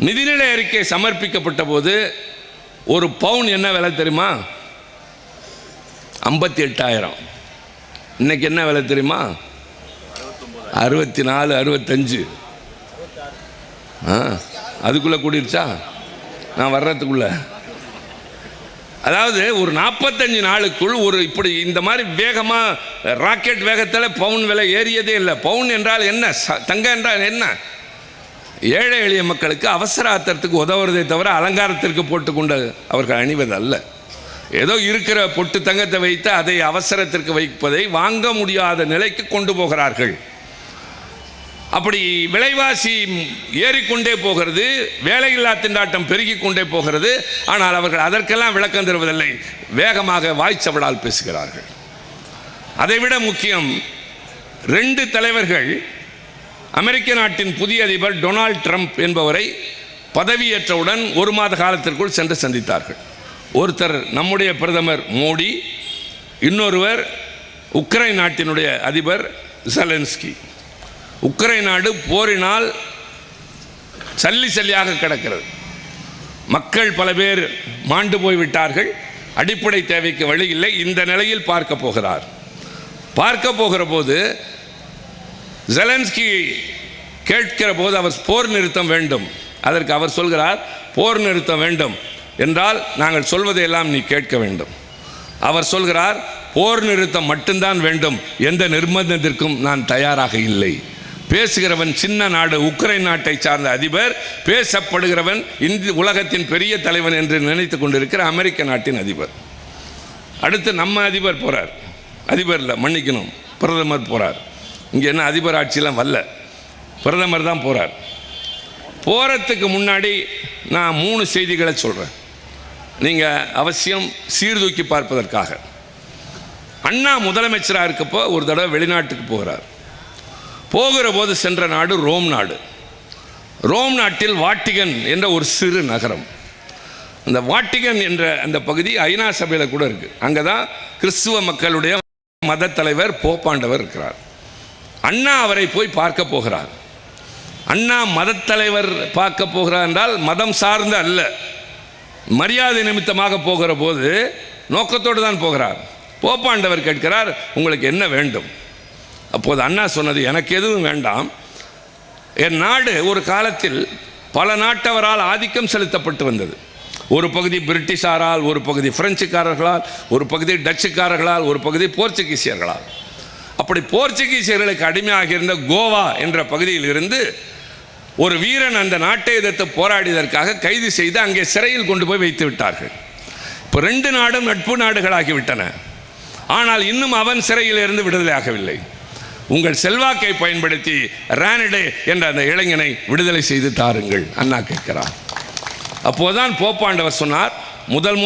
நிதிநிலை அறிக்கை சமர்ப்பிக்கப்பட்ட போது ஒரு பவுன் என்ன விலை தெரியுமா? 58,000. இன்னைக்கு என்ன விலை தெரியுமா? 64, 65. அதுக்குள்ளே கூடிருச்சா? நான் வர்றதுக்குள்ள. அதாவது ஒரு 45 நாளுக்குள் ஒரு இப்படி இந்த மாதிரி வேகமாக ராக்கெட் வேகத்தில் பவுன் விலை ஏறியதே இல்லை. பவுன் என்றால் என்ன? தங்கம் என்றால் என்ன? ஏழை எளிய மக்களுக்கு அவசர ஆத்திரத்துக்கு உதவுறதை தவிர அலங்காரத்திற்கு போட்டுக்கொண்டு அவர்கள் அணிவது அல்ல. ஏதோ இருக்கிற பொட்டு தங்கத்தை வைத்து அதை அவசரத்திற்கு வைப்பதை வாங்க முடியாத நிலைக்கு கொண்டு போகிறார்கள். அப்படி விலைவாசி ஏறிக்கொண்டே போகிறது, வேலையில்லா திண்டாட்டம் பெருகி கொண்டே போகிறது. ஆனால் அவர்கள் அதற்கெல்லாம் விளக்கம் தருவதில்லை, வேகமாக வாய்ச்சவடால் பேசுகிறார்கள். அதைவிட முக்கியம், 2 தலைவர்கள், அமெரிக்க நாட்டின் புதிய அதிபர் டொனால்ட் ட்ரம்ப் என்பவரை பதவியேற்றவுடன் 1 மாத காலத்திற்குள் சென்று சந்தித்தார்கள். ஒருத்தர் நம்முடைய பிரதமர் மோடி, இன்னொருவர் உக்ரைன் நாட்டினுடைய அதிபர் ஜெலன்ஸ்கி. உக்ரைன் நாடு போரினால் சல்லி சல்லியாக கிடக்கிறது. மக்கள் பல பேர் மாண்டு போய்விட்டார்கள். அடிப்படை தேவைக்கு வழி இல்லை. இந்த நிலையில் பார்க்க போகிற போது ஜெலன்ஸ்கி கேட்கிற போது அவர் போர் நிறுத்தம் வேண்டும். அதற்கு அவர் சொல்கிறார், போர் நிறுத்தம் வேண்டும் என்றால் நாங்கள் சொல்வதையெல்லாம் நீ கேட்க வேண்டும். அவர் சொல்கிறார், போர் நிறுத்தம் மட்டும்தான் வேண்டும், எந்த நிர்பந்தத்திற்கும் நான் தயாராக இல்லை. பேசுகிறவன் சின்ன நாடு உக்ரைன் நாட்டை சார்ந்த அதிபர், பேசப்படுகிறவன் உலகத்தின் பெரிய தலைவன் என்று நினைத்து கொண்டிருக்கிற அமெரிக்க நாட்டின் அதிபர். அடுத்து நம்ம அதிபர் போகிறார். அதிபர் இல்லை, மன்னிக்கணும், பிரதமர் போகிறார். இங்கே என்ன அதிபர் ஆட்சியெலாம் வரல, பிரதமர் தான் போகிறார். போகிறதுக்கு முன்னாடி நான் 3 செய்திகளை சொல்கிறேன், நீங்கள் அவசியம் சீர்தூக்கி பார்ப்பதற்காக. அண்ணா முதலமைச்சராக இருக்கப்போ ஒரு தடவை வெளிநாட்டுக்கு போகிறார். போகிற போது சென்ற நாடு ரோம் நாடு. ரோம் நாட்டில் வாட்டிகன் என்ற ஒரு சிறு நகரம். அந்த வாட்டிகன் என்ற அந்த பகுதி ஐநா சபையில் கூட இருக்குது. அங்கே தான் கிறிஸ்துவ மக்களுடைய மத தலைவர் போப்பாண்டவர் இருக்கிறார். அண்ணா அவரை போய் பார்க்க போகிறார். அண்ணா மத தலைவர் பார்க்க போகிறார் என்றால் மதம் சார்ந்த அல்ல, மரியாதை நிமித்தமாக போகிற போது நோக்கத்தோடு தான் போகிறார். போப்பாண்டவர் கேட்கிறார், உங்களுக்கு என்ன வேண்டும்? அப்போது அண்ணா சொன்னது, எனக்கு எதுவும் வேண்டாம். என் நாடு ஒரு காலத்தில் பல நாட்டவரால் ஆதிக்கம் செலுத்தப்பட்டு வந்தது. ஒரு பகுதி பிரிட்டிஷாரால், ஒரு பகுதி பிரெஞ்சுக்காரர்களால், ஒரு பகுதி டச்சுக்காரர்களால், ஒரு பகுதி போர்ச்சுகீசியர்களால். அப்படி போர்ச்சுகீசியர்களுக்கு அடிமையாக இருந்த கோவா என்ற பகுதியில் இருந்து ஒரு வீரன் அந்த நாட்டை எதிர்த்து போராடியதற்காக கைது செய்து அங்கே சிறையில் கொண்டு போய் வைத்து விட்டார்கள். இப்போ 2 நாடும் நட்பு நாடுகளாகிவிட்டன. ஆனால் இன்னும் அவன் சிறையில் இருந்து விடுதலையாகவில்லை. உங்கள் செல்வாக்கை பயன்படுத்தி ரானடே என்ற அந்த இளைஞனை விடுதலை செய்து தாருங்கள் அண்ணா கேட்கிறார். அப்போதுதான் போப்பாண்டவர் சொன்னார்,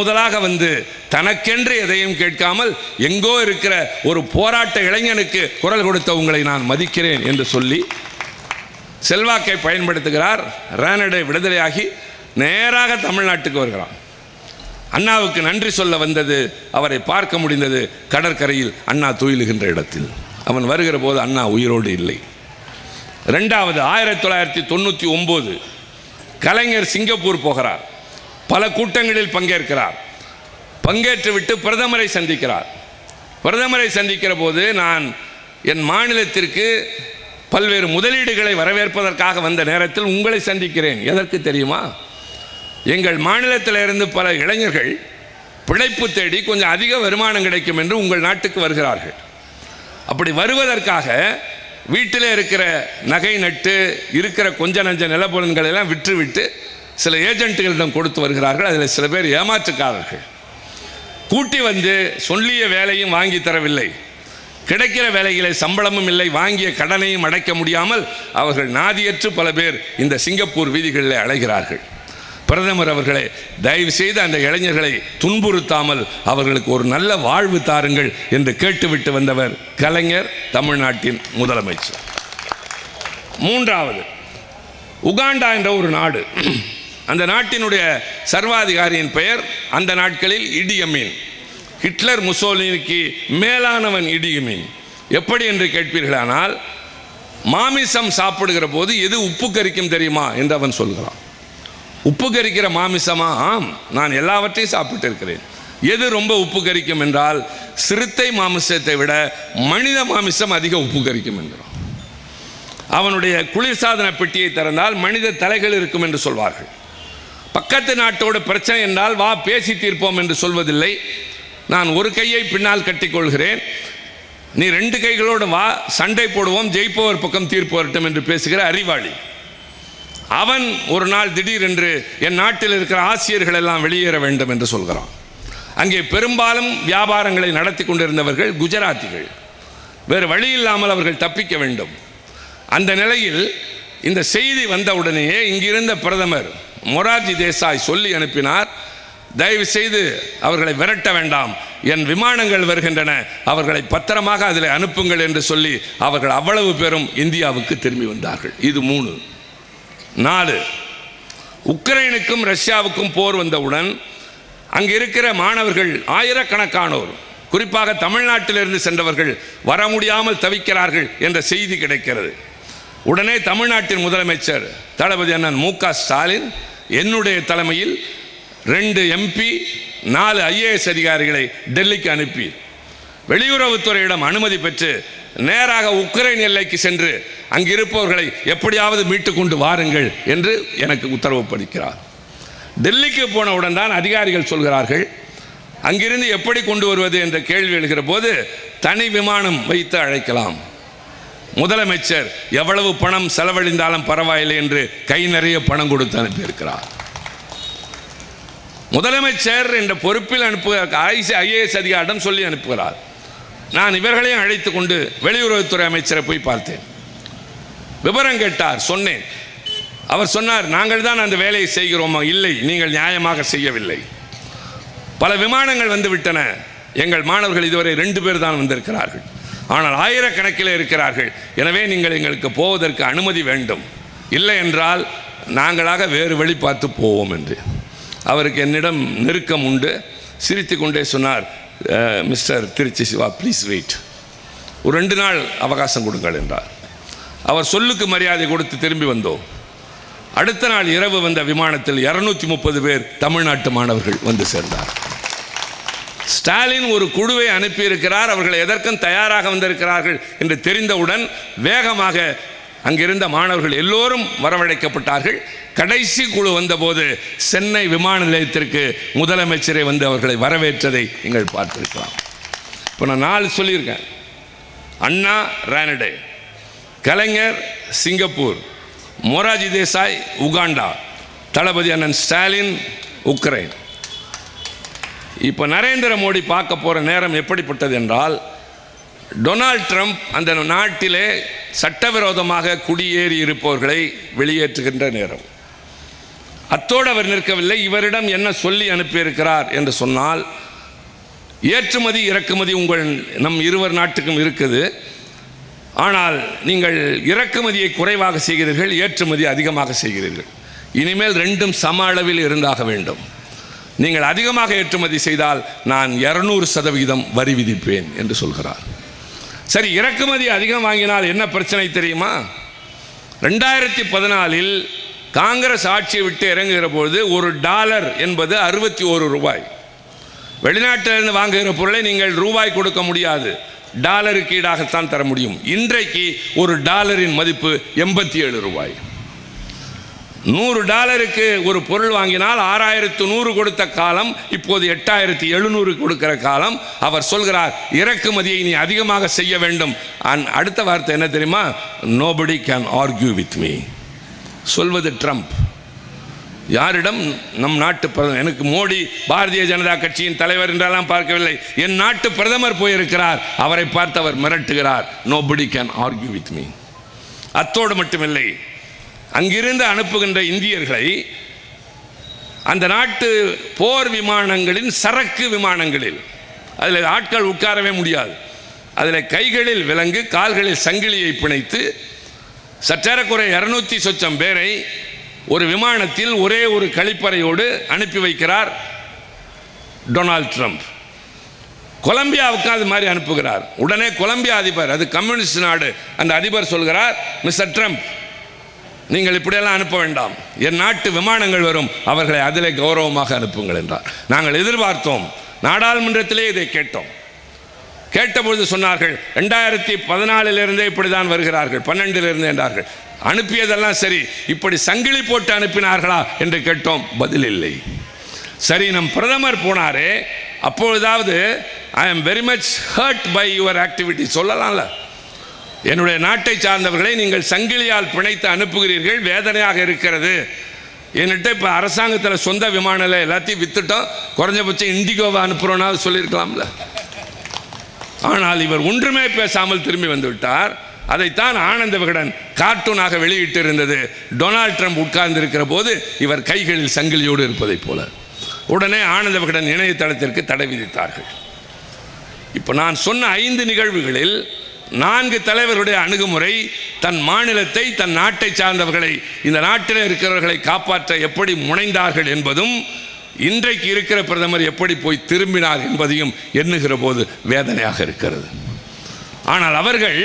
முதலாக வந்து தனக்கென்று எதையும் கேட்காமல் எங்கோ இருக்கிற ஒரு போராட்ட இளைஞனுக்கு குரல் கொடுத்த உங்களை நான் மதிக்கிறேன் என்று சொல்லி செல்வாக்கை பயன்படுத்துகிறார். ரானடே விடுதலையாகி நேராக தமிழ்நாட்டுக்கு வருகிறான். அண்ணாவுக்கு நன்றி சொல்ல வந்தது, அவரை பார்க்க முடிந்தது கடற்கரையில் அண்ணா துயிலுகின்ற இடத்தில். அவன் வருகிற போது அண்ணா உயிரோடு இல்லை. 2வது 1999 கலைஞர் சிங்கப்பூர் போகிறார். பல கூட்டங்களில் பங்கேற்கிறார். பங்கேற்றுவிட்டு பிரதமரை சந்திக்கிறார். பிரதமரை சந்திக்கிற போது, நான் என் மாநிலத்திற்கு பல்வேறு முதலீடுகளை வரவேற்பதற்காக வந்த நேரத்தில் உங்களை சந்திக்கிறேன். எதற்கு தெரியுமா? எங்கள் மாநிலத்தில் இருந்து பல இளைஞர்கள் பிழைப்பு தேடி கொஞ்சம் அதிக வருமானம் கிடைக்கும் என்று உங்கள் நாட்டுக்கு வருகிறார்கள். அப்படி வருவதற்காக வீட்டில் இருக்கிற நகை நட்டு இருக்கிற கொஞ்ச நஞ்ச நிலப்பொருட்களை எல்லாம் விற்றுவிட்டு சில ஏஜென்ட்டுகளிடம் கொடுத்து வருகிறார்கள். அதில் சில பேர் ஏமாற்றுக்காரர்கள். கூட்டி வந்து சொல்லிய வேலையும் வாங்கி தரவில்லை, கிடைக்கிற வேலைகளை சம்பளமும் இல்லை, வாங்கிய கடனையும் அடைக்க முடியாமல் அவர்கள் நாதியற்று பல பேர் இந்த சிங்கப்பூர் வீதிகளில் அலைகிறார்கள். பிரதமர் அவர்களே, தயவு செய்து அந்த இளைஞர்களை துன்புறுத்தாமல் அவர்களுக்கு ஒரு நல்ல வாழ்வு தாருங்கள் என்று கேட்டுவிட்டு வந்தவர் கலைஞர், தமிழ்நாட்டின் முதலமைச்சர். 3வது உகாண்டா என்ற ஒரு நாடு. அந்த நாட்டினுடைய சர்வாதிகாரியின் பெயர் அந்த நாட்களில் இடி அமீன். ஹிட்லர் முசோலினிக்கு மேலானவன் இடி அமீன். எப்படி என்று கேட்பீர்களானால், மாமிசம் சாப்பிடுகிற போது எது உப்பு கரிக்கும் தெரியுமா என்று அவன் சொல்கிறான். உப்பு கரிக்கிற மாமிசமா? ஆம், நான் எல்லாவற்றையும் சாப்பிட்டு இருக்கிறேன். எது ரொம்ப உப்பு கரிக்கும் என்றால், சிறுத்தை மாமிசத்தை விட மனித மாமிசம் அதிக உப்பு கரிக்கும் என்கிறான். அவனுடைய குளிர்சாதன பெட்டியை திறந்தால் மனித தலைகள் இருக்கும் என்று சொல்வார்கள். பக்கத்து நாட்டோட பிரச்சனை என்றால் வா பேசி தீர்ப்போம் என்று சொல்வதில்லை. நான் ஒரு கையை பின்னால் கட்டிக்கொள்கிறேன், நீ 2 கைகளோடு வா, சண்டை போடுவோம், ஜெயிப்பவர் பக்கம் தீர்ப்பு வரட்டும் என்று பேசுகிற அறிவாளி. அவன் ஒரு நாள் திடீரென்று என் நாட்டில் இருக்கிற ஆசிரியர்கள் எல்லாம் வெளியேற வேண்டும் என்று சொல்கிறான். அங்கே பெரும்பாலும் வியாபாரங்களை நடத்தி கொண்டிருந்தவர்கள் குஜராத்திகள். வேறு வழி இல்லாமல் அவர்கள் தப்பிக்க வேண்டும். அந்த நிலையில் இந்த செய்தி வந்தவுடனேயே இங்கிருந்த பிரதமர் மொரார்ஜி தேசாய் சொல்லி அனுப்பினார், தயவு செய்து அவர்களை விரட்ட வேண்டாம், என் விமானங்கள் வருகின்றன, அவர்களை பத்திரமாக அதில் அனுப்புங்கள் என்று சொல்லி அவர்கள் அவ்வளவு பேரும் இந்தியாவுக்கு திரும்பி வந்தார்கள். இது 3. 4 உக்ரைனுக்கும் ரஷ்யாவுக்கும் போர் வந்தவுடன் அங்கே இருக்கிற மாணவர்கள் ஆயிரக்கணக்கானோர், குறிப்பாக தமிழ்நாட்டிலிருந்து சென்றவர்கள் வர முடியாமல் தவிக்கிறார்கள் என்ற செய்தி கிடைக்கிறது. உடனே தமிழ்நாட்டின் முதலமைச்சர் தளபதி அண்ணன் மு.க. ஸ்டாலின் என்னுடைய தலைமையில் 2 MP 4 IAS அதிகாரிகளை டெல்லிக்கு அனுப்பி வெளியுறவுத்துறையிடம் அனுமதி பெற்று நேராக உக்ரைன் எல்லைக்கு சென்று அங்கிருப்பவர்களை எப்படியாவது மீட்டு கொண்டு வாருங்கள் என்று எனக்கு உத்தரவு படுகிறார். டெல்லிக்கு போனவுடன் தான் அதிகாரிகள் சொல்கிறார்கள், அங்கிருந்து எப்படி கொண்டு வருவது என்ற கேள்வி எழுகிற போது தனி விமானம் வைத்து அழைக்கலாம், முதலமைச்சர் எவ்வளவு பணம் செலவழிந்தாலும் பரவாயில்லை என்று கை நிறைய பணம் கொடுத்து அனுப்பியிருக்கிறார். முதலமைச்சர் என்ற பொறுப்பில் IAS அதிகாரிடம் சொல்லி அனுப்புகிறார். நான் இவர்களையும் அழைத்து கொண்டு வெளியுறவுத்துறை அமைச்சரை போய் பார்த்தேன். விவரம் கேட்டார், சொன்னேன். அவர் சொன்னார், நாங்கள் தான் அந்த வேலையை செய்கிறோமா? இல்லை, நீங்கள் நியாயமாக செய்யவில்லை. பல விமானங்கள் வந்து விட்டன. எங்கள் மாணவர்கள் இதுவரை 2 பேர் தான் வந்திருக்கிறார்கள். ஆனால் ஆயிரக்கணக்கில் இருக்கிறார்கள். எனவே நீங்கள் எங்களுக்கு போவதற்கு அனுமதி வேண்டும், இல்லை என்றால் நாங்களாக வேறு வழி பார்த்து போவோம் என்று. அவருக்கு என்னிடம் நெருக்கம் உண்டு. சிரித்து கொண்டே சொன்னார், mister Tiruchi Siva, please wait, ஒரு 2 நாள் அவகாசம் கொடுங்கள் என்றார். அவர் சொல்லுக்கு மரியாதை கொடுத்து திரும்பி வந்தோம். அடுத்த நாள் இரவு வந்த விமானத்தில் 230 பேர் தமிழ்நாட்டு மாணவர்கள் வந்து சேர்ந்தார். ஸ்டாலின் ஒரு குழுவை அனுப்பியிருக்கிறார். அவர்கள் எதற்கும் தயாராக வந்திருக்கிறார்கள் என்று தெரிந்தவுடன் வேகமாக அங்கிருந்த மாணவர்கள் எல்லோரும் வரவழைக்கப்பட்டார்கள். கடைசி குழு வந்தபோது சென்னை விமான நிலையத்திற்கு முதலமைச்சரை வந்து அவர்களை வரவேற்றதை நீங்கள் பார்த்திருக்கலாம். இப்போ நான் 4 சொல்லியிருக்கேன். அண்ணா ரானடே, கலைஞர் சிங்கப்பூர், மொராஜி தேசாய் உகாண்டா, தளபதி அண்ணன் ஸ்டாலின் உக்ரைன். இப்போ நரேந்திர மோடி பார்க்க போகிற நேரம் எப்படிப்பட்டது என்றால், டொனால்ட் ட்ரம்ப் அந்த நாட்டிலே சட்டவிரோதமாக குடியேறி இருப்பவர்களை வெளியேற்றுகின்ற நேரம். அத்தோடு அவர் நிற்கவில்லை. இவரிடம் என்ன சொல்லி அனுப்பியிருக்கிறார் என்று சொன்னால், ஏற்றுமதி இறக்குமதி நம் இருவர் நாட்டுக்கும் இருக்குது. ஆனால் நீங்கள் இறக்குமதியை குறைவாக செய்கிறீர்கள், ஏற்றுமதி அதிகமாக செய்கிறீர்கள். இனிமேல் 2ம் சம அளவில் இருந்தாக வேண்டும். நீங்கள் அதிகமாக ஏற்றுமதி செய்தால் நான் 200% வரி விதிப்பேன் என்று சொல்கிறார். சரி, இறக்குமதி அதிகம் வாங்கினால் என்ன பிரச்சனை தெரியுமா? 2014 காங்கிரஸ் ஆட்சியை விட்டு இறங்குகிற பொழுது $1 என்பது 61 ரூபாய். வெளிநாட்டிலிருந்து வாங்குகிற பொருளை நீங்கள் ரூபாய் கொடுக்க முடியாது, டாலருக்கு ஈடாகத்தான் தர முடியும். இன்றைக்கு $1 மதிப்பு 87 ரூபாய். $100 ஒரு பொருள் வாங்கினால் 6100 கொடுத்த காலம் இப்போது 8700 கொடுக்கிற காலம். அவர் சொல்கிறார், இறக்குமதியை நீ அதிகமாக செய்ய வேண்டும். அடுத்த வார்த்தை என்ன தெரியுமா? Nobody can argue with me. சொல்வது ட்ரம்ப். யாரிடம்? நம் நாட்டு பிரதமர். எனக்கு மோடி பாரதிய ஜனதா கட்சியின் தலைவர் என்றெல்லாம் பார்க்கவில்லை, என் நாட்டு பிரதமர் போயிருக்கிறார். அவரை பார்த்து அவர் மிரட்டுகிறார், nobody can argue with me. அத்தோடு மட்டுமில்லை, அங்கிருந்து அனுப்புகின்ற இந்தியர்களை அந்த நாட்டு போர் விமானங்களின் சரக்கு விமானங்களில், அதில் ஆட்கள் உட்காரவே முடியாது, அதில் கைகளில் விலங்கு கால்களில் சங்கிலியை பிணைத்து சற்றேறக்குறை 200 சொச்சம் பேரை ஒரு விமானத்தில் ஒரே ஒரு கழிப்பறையோடு அனுப்பி வைக்கிறார் டொனால்ட் ட்ரம்ப். கொலம்பியாவுக்கு அது மாதிரி அனுப்புகிறார். உடனே கொலம்பியா அதிபர், அது கம்யூனிஸ்ட் நாடு, அந்த அதிபர் சொல்கிறார், மிஸ்டர் ட்ரம்ப், நீங்கள் இப்படியெல்லாம் அனுப்ப வேண்டாம், என் நாட்டு விமானங்கள் வரும், அவர்களை அதிலே கௌரவமாக அனுப்புங்கள் என்றார். நாங்கள் எதிர்பார்த்தோம், நாடாளுமன்றத்திலே இதை கேட்டோம். கேட்டபொழுது சொன்னார்கள், 2014 இப்படி தான் வருகிறார்கள், 12 என்றார்கள். அனுப்பியதெல்லாம் சரி, இப்படி சங்கிலி போட்டு அனுப்பினார்களா என்று கேட்டோம், பதில் இல்லை. சரி, நம் பிரதமர் போனாரே, அப்பொழுதாவது I am very much hurt by your activity சொல்லலாம்ல. என்னுடைய நாட்டை சார்ந்தவர்களை நீங்கள் சங்கிலியால் பிணைத்து அனுப்புகிறீர்கள், வேதனையாக இருக்கிறது. என்கிட்ட இப்போ அரசாங்கத்தில் சொந்த விமானம் எல்லாத்தையும் வித்துட்டோம், குறைஞ்சபட்சம் இண்டிகோவை அனுப்புகிறோன்னா சொல்லியிருக்கலாம்ல. ஆனால் இவர் ஒன்றுமே பேசாமல் திரும்பி வந்து விட்டார். அதைத்தான் ஆனந்த விகடன் கார்ட்டூனாக வெளியிட்டு இருந்தது. டொனால்ட் ட்ரம்ப் உட்கார்ந்து இருக்கிற போது இவர் கைகளில் சங்கிலியோடு இருப்பதைப் போல. உடனே ஆனந்த விகடன் இணையதளத்திற்கு தடை விதித்தார்கள். இப்போ நான் சொன்ன 5 நிகழ்வுகளில் 4 தலைவருடைய அணுகுமுறை தன் மாநிலத்தை, தன் நாட்டை சார்ந்தவர்களை, இந்த நாட்டில் இருக்கிறவர்களை காப்பாற்ற எப்படி முனைந்தார்கள் என்பதும், இன்றைக்கு இருக்கிற பிரதமர் எப்படி போய் திரும்பினார் என்பதையும் எண்ணுகிற போது வேதனையாக இருக்கிறது. ஆனால் அவர்கள்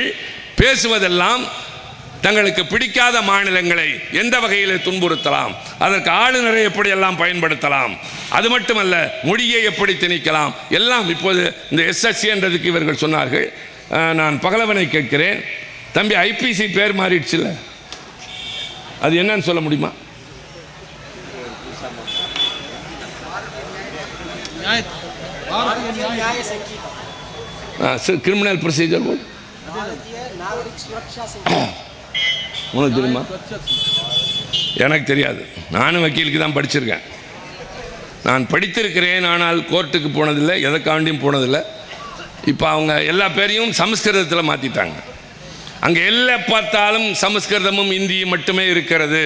பேசுவதெல்லாம் தங்களுக்கு பிடிக்காத மாநிலங்களை எந்த வகையில் துன்புறுத்தலாம், அதற்கு ஆளுநரை எப்படியெல்லாம் பயன்படுத்தலாம், அது மட்டுமல்ல மொழியை எப்படி திணிக்கலாம், எல்லாம். இப்போது இந்த SSC என்றதுக்கு இவர்கள் சொன்னார்கள். நான் பகலவனை கேட்கிறேன், தம்பி IPC பேர் மாறிடுச்சுல்ல, அது என்னன்னு சொல்ல முடியுமா? கிரிமினல் ப்ரொசீஜர் போர்டு உனக்கு தெரியுமா? எனக்கு தெரியாது. நானும் வக்கீலுக்கு தான் படிச்சிருக்கேன். நான் படித்திருக்கிறேன், ஆனால் கோர்ட்டுக்கு போனதில்லை, எதற்காண்டியும் போனதில்லை. இப்போ அவங்க எல்லா பேரையும் சமஸ்கிருதத்தில் மாற்றிட்டாங்க. அங்கே எல்லை பார்த்தாலும் சமஸ்கிருதமும் இந்தியும் மட்டுமே இருக்கிறது.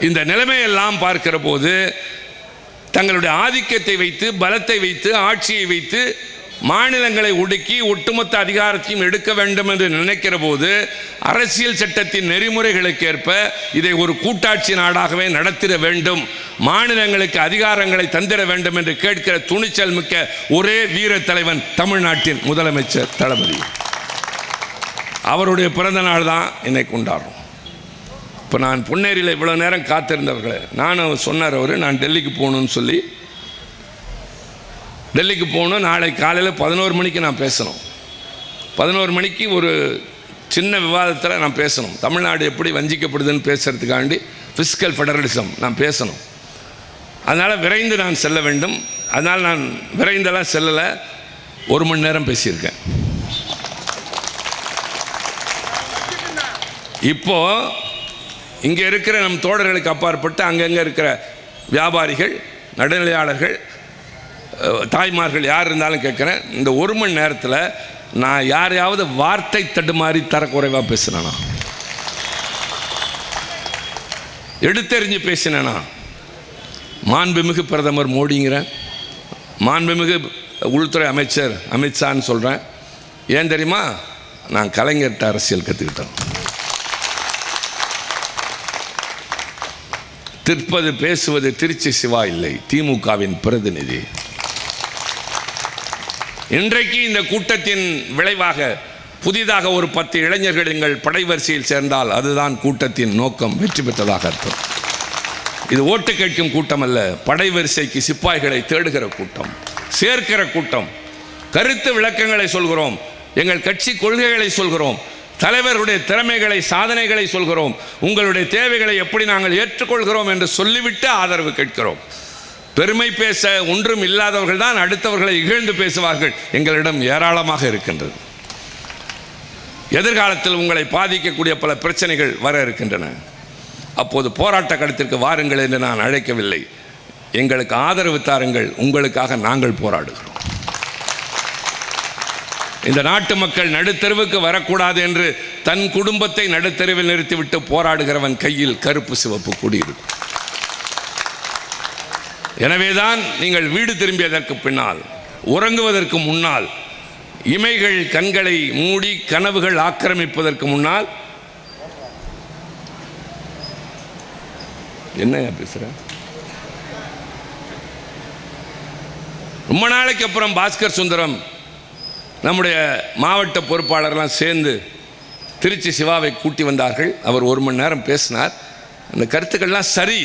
இந்த நிலைமையெல்லாம் பார்க்கிற போது தங்களுடைய ஆதிக்கத்தை வைத்து, பலத்தை வைத்து, ஆட்சியை வைத்து மாநிலங்களை ஒடுக்கி ஒட்டுமொத்த அதிகாரத்தையும் எடுக்க வேண்டும் என்று நினைக்கிற போது அரசியல் சட்டத்தின் நெறிமுறைகளுக்கு ஏற்ப இதை ஒரு கூட்டாட்சி நாடாகவே நடத்திட வேண்டும், மாநிலங்களுக்கு அதிகாரங்களை தந்திட வேண்டும் என்று கேட்கிற துணிச்சல் மிக்க ஒரே வீர தலைவன் தமிழ்நாட்டின் முதலமைச்சர் தளபதி. அவருடைய பிறந்த நாள் தான் இன்னைக்கு கொண்டாடுறோம். இப்போ நான் பொன்னேரியில் இவ்வளோ நேரம் காத்திருந்தவர்களே, நானும் சொன்னார் அவர், நான் டெல்லிக்கு போகணுன்னு சொல்லி, டெல்லிக்கு போகணும். நாளை காலையில் 11 மணிக்கு நான் பேசணும். 11 மணிக்கு ஒரு சின்ன விவாதத்தில் நான் பேசணும். தமிழ்நாடு எப்படி வஞ்சிக்கப்படுதுன்னு பேசுகிறதுக்காண்டி ஃபிஸ்கல் ஃபெடரலிசம் நான் பேசணும். அதனால் விரைந்து நான் செல்ல வேண்டும். அதனால் நான் விரைந்தெல்லாம் செல்லலை, 1 மணி நேரம் பேசியிருக்கேன். இப்போது இங்கே இருக்கிற நம் தோழர்களுக்கு அப்பாற்பட்டு அங்கங்கே இருக்கிற வியாபாரிகள், நடுநிலையாளர்கள், தாய்மார்கள் யார் இருந்தாலும் கேட்குறேன், இந்த 1 மணி நேரத்தில் நான் யாரையாவது வார்த்தை தடுமாறி தரக்குறைவாக பேசினேனா, எடுத்தெறிஞ்சு பேசினேனா? மாண்புமிகு பிரதமர் மோடிங்கிறேன், மாண்புமிகு உள்துறை அமைச்சர் அமித்ஷான்னு சொல்கிறேன். ஏன் தெரியுமா? நான் கலைஞர்கிட்ட அரசியல் கற்றுக்கிட்டேன். திருப்பது பேசுவது திருச்சி சிவா இல்லை, திமுகவின் பிரதிநிதி. இன்றைக்கு இந்த கூட்டத்தின் விளைவாக புதிதாக ஒரு 10 இளைஞர்கள் எங்கள் படைவரிசையில் சேர்ந்தால் அதுதான் கூட்டத்தின் நோக்கம் வெற்றி பெற்றதாக அர்த்தம். இது ஓட்டு கேட்கும் கூட்டம் அல்ல, படைவரிசைக்கு சிப்பாய்களை தேடுகிற கூட்டம், சேர்க்கிற கூட்டம். கருத்து விளக்கங்களை சொல்கிறோம், எங்கள் கட்சி கொள்கைகளை சொல்கிறோம், தலைவருடைய திறமைகளை, சாதனைகளை சொல்கிறோம், உங்களுடைய தேவைகளை எப்படி நாங்கள் ஏற்றுக்கொள்கிறோம் என்று சொல்லிவிட்டு ஆதரவு கேட்கிறோம். பெருமை பேச ஒன்றும் இல்லாதவர்கள் தான் அடுத்தவர்களை இகழ்ந்து பேசுவார்கள். எங்களிடம் ஏராளமாக இருக்கின்றது. எதிர்காலத்தில் உங்களை பாதிக்கக்கூடிய பல பிரச்சனைகள் வர இருக்கின்றன. அப்போது போராட்ட களத்திற்கு வாருங்கள் என்று நான் அழைக்கவில்லை. எங்களுக்கு ஆதரவு தாருங்கள், உங்களுக்காக நாங்கள் போராடுகிறோம். இந்த நாட்டு மக்கள் நடுத்தெருவுக்கு வரக்கூடாது என்று தன் குடும்பத்தை நடுத்தெருவில் நிறுத்திவிட்டு போராடுகிறவன் கையில் கருப்பு சிவப்பு கொடி இருக்கும். எனவேதான் நீங்கள் வீடு திரும்பியதற்கு பின்னால், உறங்குவதற்கு முன்னால், இமைகள் கண்களை மூடி கனவுகள் ஆக்கிரமிப்பதற்கு முன்னால், என்ன பேசுற, ரொம்ப நாளைக்கு அப்புறம் பாஸ்கர் சுந்தரம் நம்முடைய மாவட்ட பொறுப்பாளர்லாம் சேர்ந்து திருச்சி சிவாவை கூட்டி வந்தார்கள். அவர் 1 மணி நேரம் பேசினார். அந்த கருத்துக்கள்லாம் சரி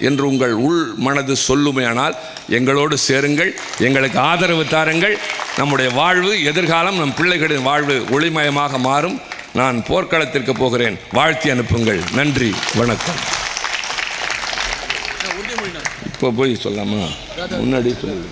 என்று உங்கள் உள் மனது சொல்லுமையானால் எங்களோடு சேருங்கள், எங்களுக்கு ஆதரவு தாருங்கள். நம்முடைய வாழ்வு, எதிர்காலம், நம் பிள்ளைகளின் வாழ்வு ஒளிமயமாக மாறும். நான் போர்க்களத்திற்கு போகிறேன், வாழ்த்தி அனுப்புங்கள். நன்றி, வணக்கம். இப்போ போய் சொல்லாமா? முன்னாடி சொல்லு.